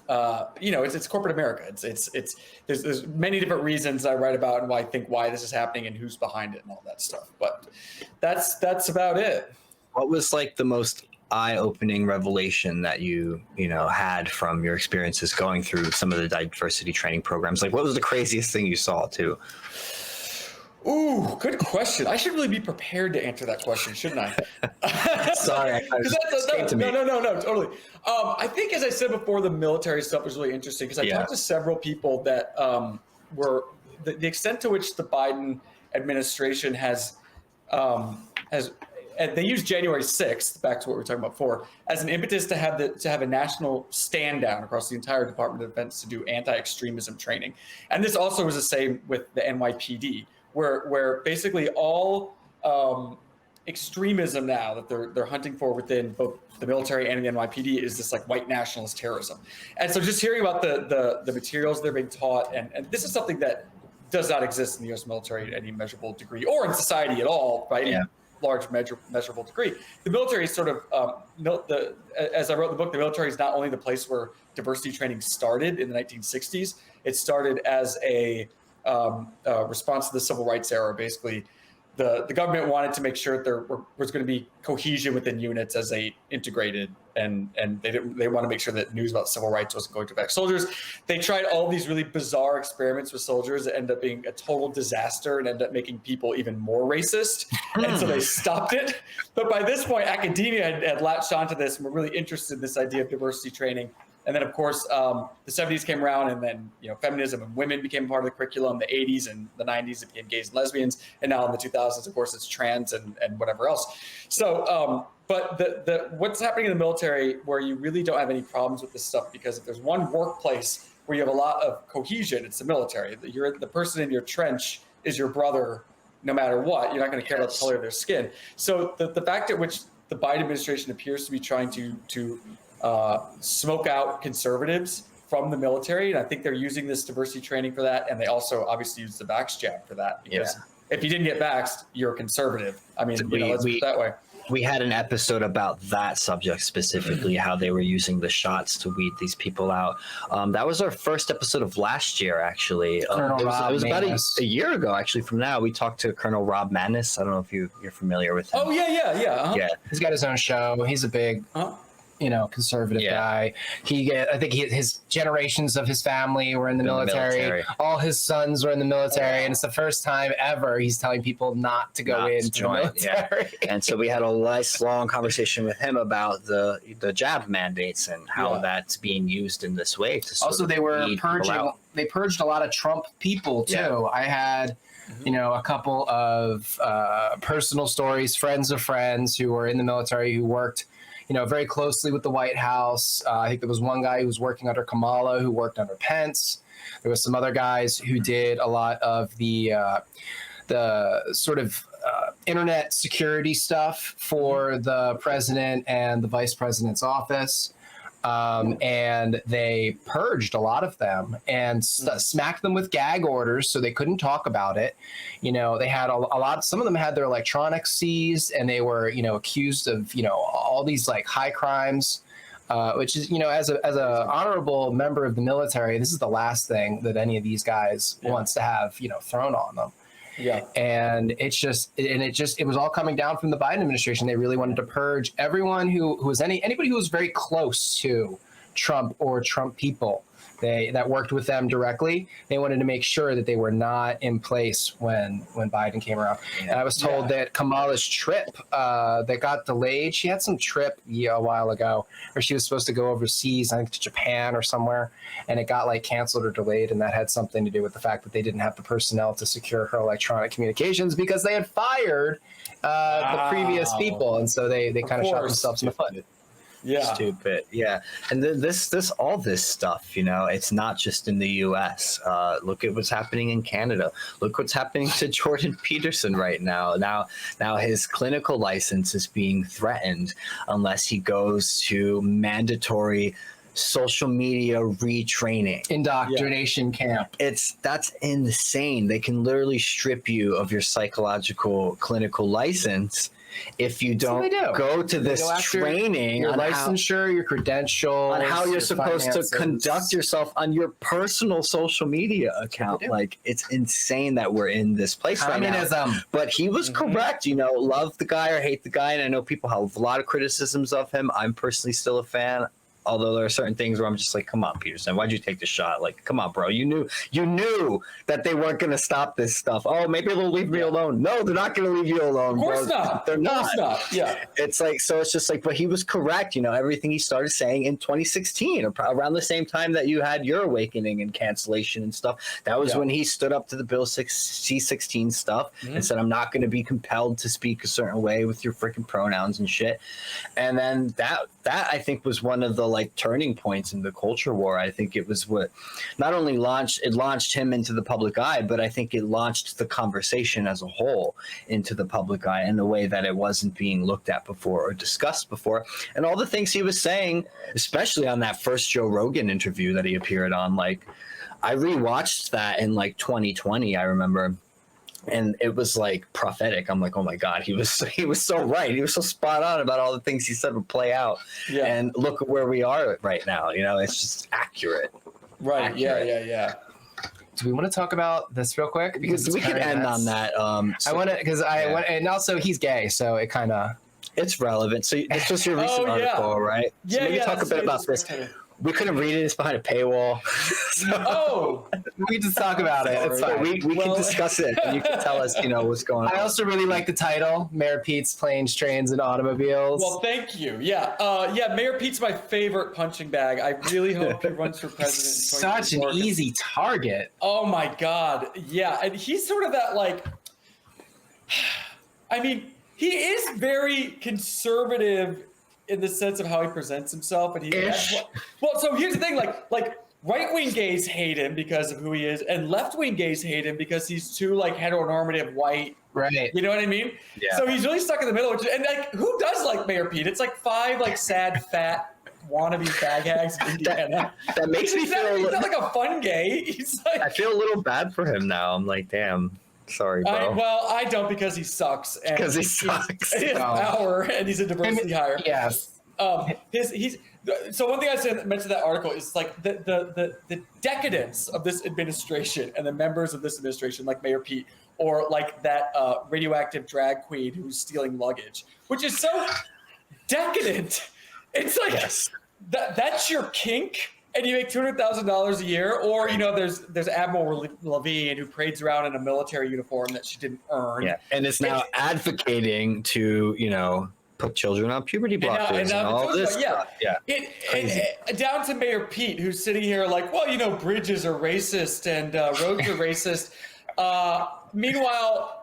[SPEAKER 2] it's corporate America. There's many different reasons I write about and why this is happening and who's behind it and all that stuff. But that's about it.
[SPEAKER 3] What was like the most eye-opening revelation that you had from your experiences going through some of the diversity training programs? Like, what was the craziest thing you saw too?
[SPEAKER 2] Ooh, good question. I should really be prepared to answer that question, shouldn't I?
[SPEAKER 3] Sorry,
[SPEAKER 2] no, totally. I think, as I said before, the military stuff was really interesting because I talked to several people that were the extent to which the Biden administration has and they used January 6th, back to what we were talking about before, as an impetus to have a national stand down across the entire Department of Defense to do anti-extremism training. And this also was the same with the NYPD, where basically all extremism now that they're hunting for within both the military and the NYPD is this like white nationalist terrorism. And so just hearing about the materials they're being taught, and this is something that does not exist in the U.S. military at any measurable degree, or in society at all, by any large measurable degree. The military is sort of, as I wrote in the book, the military is not only the place where diversity training started in the 1960s, it started as a response to the civil rights era. Basically, the government wanted to make sure that there was going to be cohesion within units as they integrated, and they want to make sure that news about civil rights wasn't going to affect soldiers. They tried all these really bizarre experiments with soldiers that ended up being a total disaster and ended up making people even more racist, and so they stopped it. But by this point, academia had latched onto this and were really interested in this idea of diversity training. And then, of course, the 70s came around, and then feminism and women became part of the curriculum. The 80s and the 90s, it became gays and lesbians, and now in the 2000s, of course, it's trans and whatever else. So, but what's happening in the military, where you really don't have any problems with this stuff, because if there's one workplace where you have a lot of cohesion, it's the military. The person in your trench is your brother, no matter what. You're not going to care about the color of their skin. So the fact at which the Biden administration appears to be trying to smoke out conservatives from the military, and I think they're using this diversity training for that, and they also obviously use the vax jab for that, because if you didn't get vaxxed, you're a conservative. I mean, let's put it that way.
[SPEAKER 3] We had an episode about that subject specifically, how they were using the shots to weed these people out. That was our first episode of last year, actually. It was about a year ago, actually. From now, we talked to Colonel Rob Maness. I don't know if you're familiar with him.
[SPEAKER 2] Oh yeah.
[SPEAKER 3] Yeah.
[SPEAKER 4] He's got his own show. He's a big conservative guy. I think his generations of his family were in the military. All his sons were in the military, and it's the first time ever he's telling people not to go into the military.
[SPEAKER 3] Yeah. And so we had a nice long conversation with him about the jab mandates and how that's being used in this way. To
[SPEAKER 4] they were purging. They purged a lot of Trump people too. Yeah. I had a couple of personal stories, friends of friends who were in the military who worked very closely with the White House. I think there was one guy who was working under Kamala, who worked under Pence. There was some other guys who did a lot of the sort of internet security stuff for the president and the vice president's office. And they purged a lot of them and smacked them with gag orders so they couldn't talk about it. They had a lot, some of them had their electronics seized, and they were, accused of, all these like high crimes, which is, as a honorable member of the military, this is the last thing that any of these guys wants to have, thrown on them. Yeah. And it was all coming down from the Biden administration. They really wanted to purge everyone who was anybody who was very close to Trump or Trump people that worked with them directly. They wanted to make sure that they were not in place when Biden came around. And I was told that Kamala's trip that got delayed, she had some trip a while ago where she was supposed to go overseas, I think to Japan or somewhere, and it got like canceled or delayed. And that had something to do with the fact that they didn't have the personnel to secure her electronic communications because they had fired the previous people. And so they kind of shot themselves in the foot.
[SPEAKER 3] Yeah. Stupid. Yeah. And all this stuff, it's not just in the US. Look at what's happening in Canada. Look what's happening to Jordan Peterson right now. Now his clinical license is being threatened unless he goes to mandatory social media retraining,
[SPEAKER 4] indoctrination camp.
[SPEAKER 3] That's insane. They can literally strip you of your psychological clinical license if you don't go to this training,
[SPEAKER 4] your licensure, your credentials,
[SPEAKER 3] on how you're supposed to conduct yourself on your personal social media account. Like, it's insane that we're in this place right now. But he was correct, love the guy or hate the guy. And I know people have a lot of criticisms of him. I'm personally still a fan. Although there are certain things where I'm just like, come on, Peterson, why'd you take the shot? Like, come on, bro. You knew that they weren't going to stop this stuff. Oh, maybe they'll leave me alone. No, they're not going to leave you alone, bro.
[SPEAKER 2] Of course not.
[SPEAKER 3] They're not.
[SPEAKER 2] Of course not. Yeah.
[SPEAKER 3] It's like, so it's just like, but he was correct. Everything he started saying in 2016, around the same time that you had your awakening and cancellation and stuff. That was when he stood up to the Bill C-16 stuff and said, I'm not going to be compelled to speak a certain way with your freaking pronouns and shit. And then that I think was one of the turning points in the culture war. I think it was what not only launched him into the public eye, but I think it launched the conversation as a whole into the public eye in a way that it wasn't being looked at before or discussed before. And all the things he was saying, especially on that first Joe Rogan interview that he appeared on, I rewatched that in 2020, I remember. And it was prophetic. I'm like, oh my God, he was so right. He was so spot on about all the things he said would play out. Yeah. And look at where we are right now. It's just accurate.
[SPEAKER 2] Right.
[SPEAKER 3] Accurate.
[SPEAKER 2] Yeah.
[SPEAKER 4] Do we want to talk about this real quick? Because
[SPEAKER 3] we can end on that.
[SPEAKER 4] I want to, and also he's gay, so it kind of.
[SPEAKER 3] It's relevant. So this was your recent article, right? So maybe talk a bit about this. We couldn't read it. It's behind a paywall.
[SPEAKER 4] We can just talk about it. It's fine.
[SPEAKER 3] We can discuss it, and you can tell us, what's going on.
[SPEAKER 4] I also really like the title, Mayor Pete's Planes, Trains, and Automobiles.
[SPEAKER 2] Well, thank you. Yeah. Mayor Pete's my favorite punching bag. I really hope he runs for president.
[SPEAKER 4] Such an easy target.
[SPEAKER 2] Oh, my God. Yeah. And he's sort of that, he is very conservative in the sense of how he presents himself, and so here's the thing: right-wing gays hate him because of who he is, and left-wing gays hate him because he's too heteronormative white.
[SPEAKER 4] Right.
[SPEAKER 2] You know what I mean?
[SPEAKER 3] Yeah.
[SPEAKER 2] So he's really stuck in the middle. And who does like Mayor Pete? It's five sad fat wannabe fag hags in Indiana.
[SPEAKER 3] That makes me feel.
[SPEAKER 2] He's not a fun gay. He's
[SPEAKER 3] I feel a little bad for him now. I'm like, damn. Sorry, bro.
[SPEAKER 2] I don't, because he sucks.
[SPEAKER 3] Because he sucks.
[SPEAKER 2] He has power, and he's a diversity hire.
[SPEAKER 4] Yes.
[SPEAKER 2] So one thing I mentioned that article is the decadence of this administration and the members of this administration, like Mayor Pete, or that radioactive drag queen who's stealing luggage, which is so decadent. It's that's your kink. And you make $200,000 a year, or there's Admiral Levine who parades around in a military uniform that she didn't earn.
[SPEAKER 3] Yeah, and is now advocating to put children on puberty blockers and all this stuff. Yeah,
[SPEAKER 2] down to Mayor Pete, who's sitting here bridges are racist and roads are racist. Meanwhile,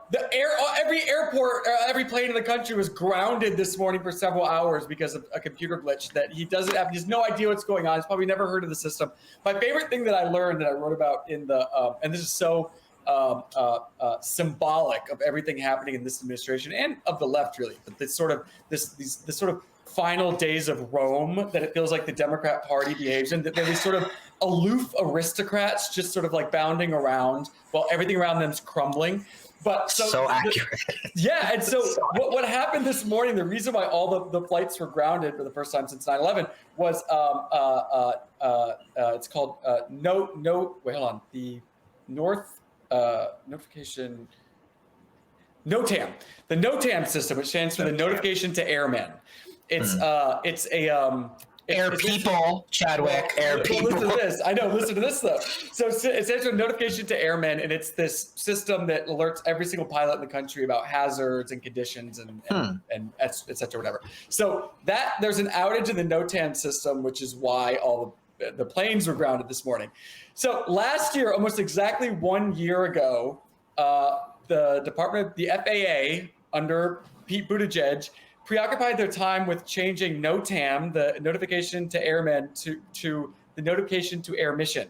[SPEAKER 2] every airport, every plane in the country was grounded this morning for several hours because of a computer glitch that he doesn't have. He has no idea what's going on. He's probably never heard of the system. My favorite thing that I learned that I wrote about in the, and this is so symbolic of everything happening in this administration and of the left, really, but this sort of final days of Rome that it feels like the Democrat Party behaves in. They're these sort of aloof aristocrats just sort of like bounding around while everything around them is crumbling. But
[SPEAKER 3] so accurate.
[SPEAKER 2] Yeah. And so what happened this morning, the reason why all the flights were grounded for the first time since 9/11 was it's called the North notification NOTAM, the NOTAM system, which stands for the Notification to Airmen. It's
[SPEAKER 4] people, Chadwick.
[SPEAKER 2] Air people. Listen to this. I know. Listen to this though. So it sends a notification to airmen, and it's this system that alerts every single pilot in the country about hazards and conditions and et cetera, whatever. So that there's an outage in the Newtown system, which is why all the planes were grounded this morning. So last year, almost exactly 1 year ago, the FAA under Pete Buttigieg preoccupied their time with changing NOTAM, the notification to airmen, to the notification to air mission,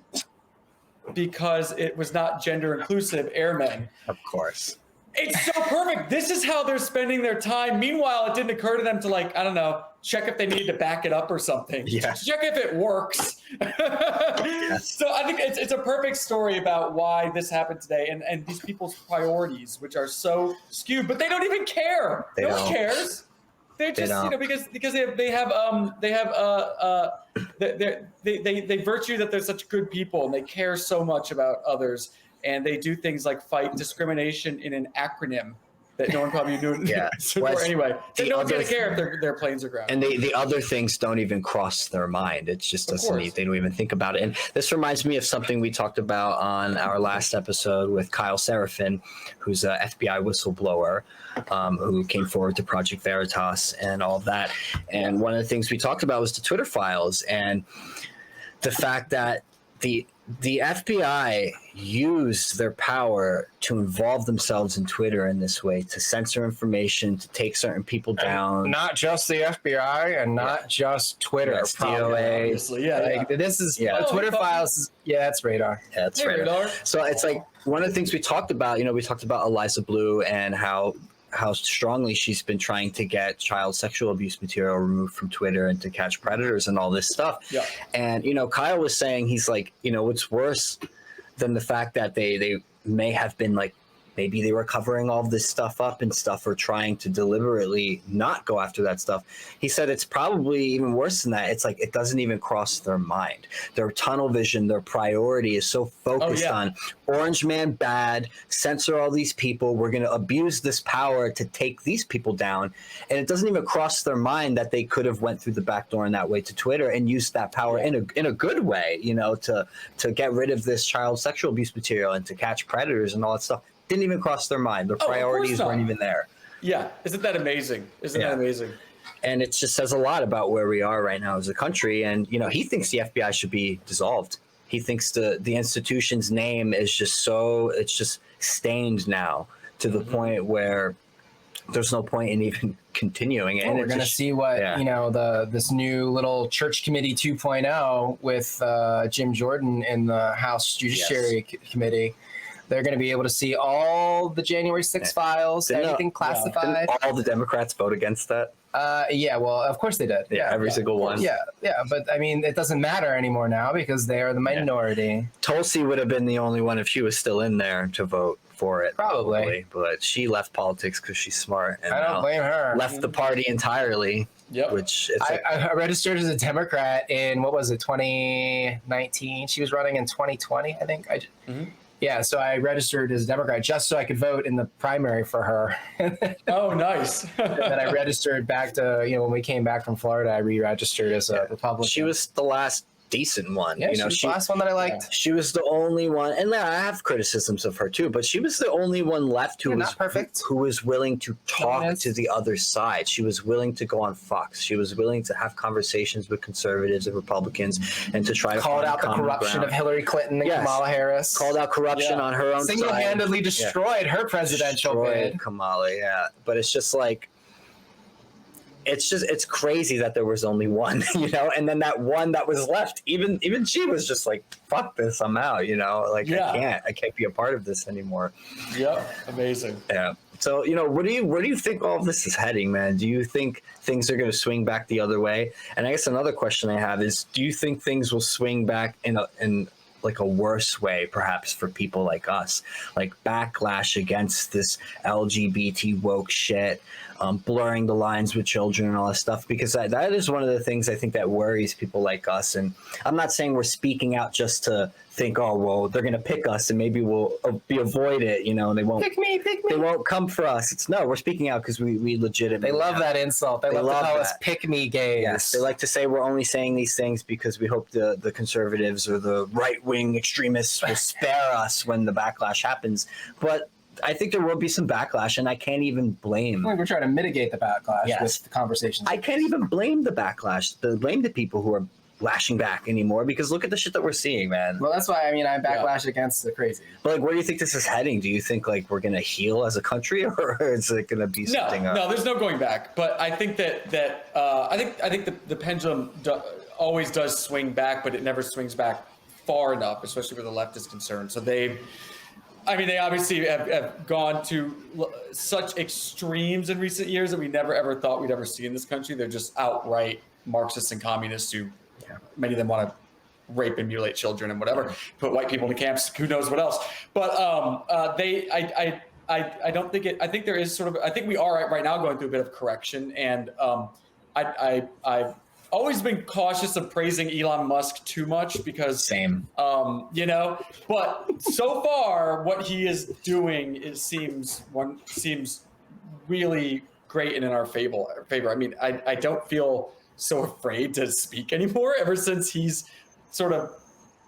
[SPEAKER 2] because it was not gender inclusive airmen.
[SPEAKER 3] Of course.
[SPEAKER 2] It's so perfect. This is how they're spending their time. Meanwhile, it didn't occur to them to, like, I don't know, check if they needed to back it up or something.
[SPEAKER 3] Yeah.
[SPEAKER 2] Check if it works. Yes. So I think it's a perfect story about why this happened today and these people's priorities, which are so skewed, but they don't even care. No one cares. They're just, because they virtue that they're such good people and they care so much about others, and they do things like fight discrimination in an acronym that no one probably knew.
[SPEAKER 3] Yeah.
[SPEAKER 2] Anyway, no one's gonna care if their planes are grounded.
[SPEAKER 3] And the other things don't even cross their mind. It's just they don't even think about it. And this reminds me of something we talked about on our last episode with Kyle Seraphin, who's a FBI whistleblower, who came forward to Project Veritas and all of that. And one of the things we talked about was the Twitter files and the fact that the FBI used their power to involve themselves in Twitter in this way, to censor information, to take certain people down.
[SPEAKER 4] And not just the FBI and not just Twitter.
[SPEAKER 3] Yes, DOA.
[SPEAKER 4] This is Twitter files. Yeah, that's Radar.
[SPEAKER 3] Yeah, that's radar. So it's like one of the things we talked about, we talked about Eliza Blue and how strongly she's been trying to get child sexual abuse material removed from Twitter and to catch predators and all this stuff.
[SPEAKER 2] Yeah.
[SPEAKER 3] And, Kyle was saying, he's like, what's worse than the fact that they may have been like, maybe they were covering all this stuff up and stuff or trying to deliberately not go after that stuff. He said it's probably even worse than that. It's like it doesn't even cross their mind. Their tunnel vision, their priority is so focused on Orange Man bad, censor all these people. We're going to abuse this power to take these people down. And it doesn't even cross their mind that they could have went through the back door in that way to Twitter and used that power in a good way, to get rid of this child sexual abuse material and to catch predators and all that stuff. Didn't even cross their mind. Their priorities weren't even there.
[SPEAKER 2] Yeah. Isn't that amazing? That amazing?
[SPEAKER 3] And it just says a lot about where we are right now as a country. And, he thinks the FBI should be dissolved. He thinks the institution's name is just it's just stained now to the point where there's no point in even continuing it.
[SPEAKER 4] Well, we're going to see what, this new little church committee 2.0 with Jim Jordan in the House Judiciary Committee. They're going to be able to see all the January 6th files, everything classified.
[SPEAKER 3] Didn't all the Democrats vote against that?
[SPEAKER 4] Well, of course they did.
[SPEAKER 3] Every single one.
[SPEAKER 4] Yeah, but I mean, it doesn't matter anymore now because they are the minority.
[SPEAKER 3] Tulsi would have been the only one if she was still in there to vote for it.
[SPEAKER 4] Probably.
[SPEAKER 3] But she left politics because she's smart. And
[SPEAKER 4] I don't blame her.
[SPEAKER 3] Left the party entirely.
[SPEAKER 2] Yep.
[SPEAKER 3] Which
[SPEAKER 4] I registered as a Democrat in, 2019? She was running in 2020, I think. Yeah, so I registered as a Democrat just so I could vote in the primary for her.
[SPEAKER 2] Oh, nice.
[SPEAKER 4] And then I registered back to, when we came back from Florida, I re-registered as a Republican.
[SPEAKER 3] She was the last decent one.
[SPEAKER 4] Yeah, she was the last one that I liked.
[SPEAKER 3] She was the only one, and I have criticisms of her too, but she was the only one left who was
[SPEAKER 4] not perfect.
[SPEAKER 3] Who was willing to talk to the other side. She was willing to go on Fox. She was willing to have conversations with conservatives and Republicans and to try to
[SPEAKER 4] called out the corruption of Hillary Clinton and Kamala Harris.
[SPEAKER 3] Called out corruption on her own
[SPEAKER 4] Single-handedly destroyed her presidential bid.
[SPEAKER 3] Kamala, but it's just like, it's crazy that there was only one, and then that one that was left, even she was just like, fuck this, I'm out, I can't be a part of this anymore.
[SPEAKER 2] Yep. Amazing.
[SPEAKER 3] Yeah. So, where do you think all of this is heading, man? Do you think things are going to swing back the other way? And I guess another question I have is, do you think things will swing back in like a worse way, perhaps, for people like us, like backlash against this LGBT woke shit, blurring the lines with children and all that stuff, because that is one of the things I think that worries people like us. And I'm not saying we're speaking out just to think, oh well, they're gonna pick us and maybe we'll avoid it, and they won't
[SPEAKER 4] Pick me.
[SPEAKER 3] They won't come for us. It's no, we're speaking out because we legitimately.
[SPEAKER 4] They love that insult. They love to call us
[SPEAKER 3] that.
[SPEAKER 4] pick me gays.
[SPEAKER 3] Yes, they like to say we're only saying these things because we hope the conservatives or the right-wing extremists will spare us when the backlash happens. But I think there will be some backlash, and I can't even blame.
[SPEAKER 4] I think we're trying to mitigate the backlash with the conversations.
[SPEAKER 3] I can't even blame the backlash. Blame the people who are lashing back anymore, because look at the shit that we're seeing, man.
[SPEAKER 4] Well, that's why I backlash against the crazy.
[SPEAKER 3] But like, where do you think this is heading? Do you think like we're gonna heal as a country, or is it gonna be something?
[SPEAKER 2] No, there's no going back. But I think I think the pendulum always does swing back, but it never swings back far enough, especially where the left is concerned. So they obviously have gone to such extremes in recent years that we never ever thought we'd ever see in this country. They're just outright Marxists and communists who, many of them want to rape and mutilate children and whatever, put white people in camps, who knows what else. But I don't think it. I think there is I think we are right now going through a bit of correction, and I've always been cautious of praising Elon Musk too much because but so far what he is doing seems really great and in our favor. I mean, I don't feel so afraid to speak anymore ever since he's sort of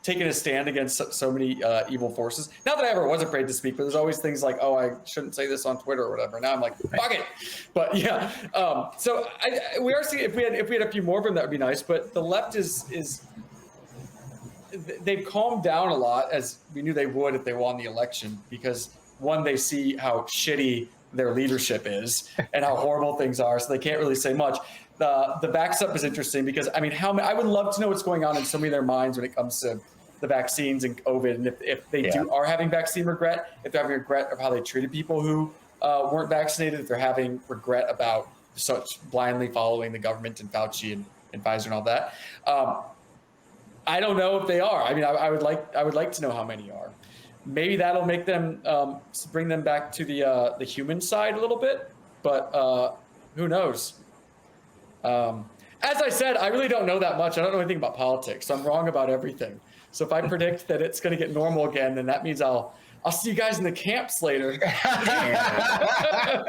[SPEAKER 2] taken a stand against so many evil forces. Not that I ever was afraid to speak, but there's always things like, oh, I shouldn't say this on Twitter or whatever. Now I'm like, fuck it. But yeah, so we are seeing, if we had a few more of them, that would be nice. But the left is they've calmed down a lot, as we knew they would if they won the election, because one, they see how shitty their leadership is and how horrible things are, so they can't really say much. The backs up is interesting because I would love to know what's going on in so many of their minds when it comes to the vaccines and COVID, and if they are having vaccine regret, if they're having regret of how they treated people who weren't vaccinated, if they're having regret about such blindly following the government and Fauci and Pfizer and all that. I don't know if they are. I mean, I would like to know how many are. Maybe that'll make them bring them back to the human side a little bit, but who knows? As I said, I really don't know that much. I don't know anything about politics, so I'm wrong about everything. So if I predict that it's going to get normal again, then that means I'll see you guys in the camps later.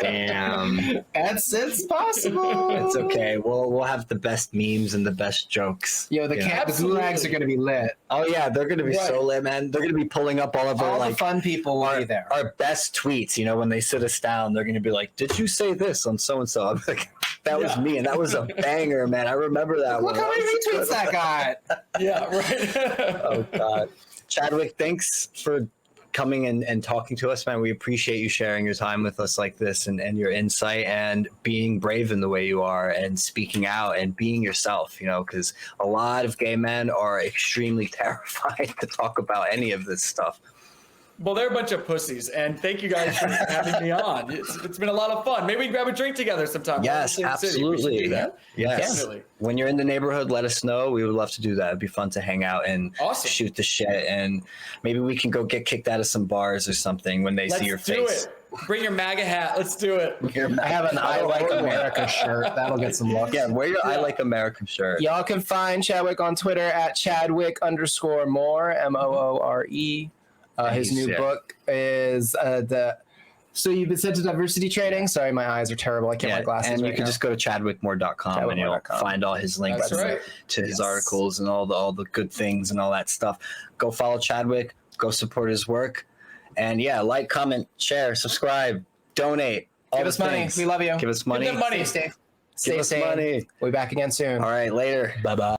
[SPEAKER 3] Damn.
[SPEAKER 4] It's possible.
[SPEAKER 3] It's okay. We'll have the best memes and the best jokes.
[SPEAKER 4] Yo, the gulags are going to be lit.
[SPEAKER 3] Oh yeah, they're going to be so lit, man. They're going to be pulling up all of our
[SPEAKER 4] the fun people will be there.
[SPEAKER 3] Our best tweets. When they sit us down, they're going to be like, "Did you say this on so and so?" I'm like, "That was me, and that was a banger, man. I remember that one."
[SPEAKER 4] Look how many retweets that got.
[SPEAKER 2] Yeah, right.
[SPEAKER 3] Oh God, Chadwick, thanks for coming and talking to us, man. We appreciate you sharing your time with us like this, and your insight, and being brave in the way you are, and speaking out and being yourself, because a lot of gay men are extremely terrified to talk about any of this stuff.
[SPEAKER 2] Well, they're a bunch of pussies, and thank you guys for having me on. It's been a lot of fun. Maybe we can grab a drink together sometime.
[SPEAKER 3] Yes, absolutely.
[SPEAKER 2] Do that.
[SPEAKER 3] Yes.
[SPEAKER 2] Definitely.
[SPEAKER 3] When you're in the neighborhood, let us know. We would love to do that. It'd be fun to hang out and shoot the shit, and maybe we can go get kicked out of some bars or something when they see your face.
[SPEAKER 2] Let's do it. Bring your MAGA hat. Let's do it.
[SPEAKER 4] I have an I Like America shirt. That'll get some love.
[SPEAKER 3] Yeah, wear your I Like America shirt.
[SPEAKER 4] Y'all can find Chadwick on Twitter at Chadwick_Moore, Moore. His new book is So you've been sent to diversity training. Sorry, my eyes are terrible. I can't wear glasses.
[SPEAKER 3] And you can just go to chadwickmore.com and you'll find all his links to his articles and all the good things and all that stuff. Go follow Chadwick. Go support his work. And like, comment, share, subscribe, donate.
[SPEAKER 4] Give us money. We love you.
[SPEAKER 3] Give us money.
[SPEAKER 2] Give them money.
[SPEAKER 4] Stay safe. We'll be back again soon.
[SPEAKER 3] All right, later.
[SPEAKER 4] Bye-bye.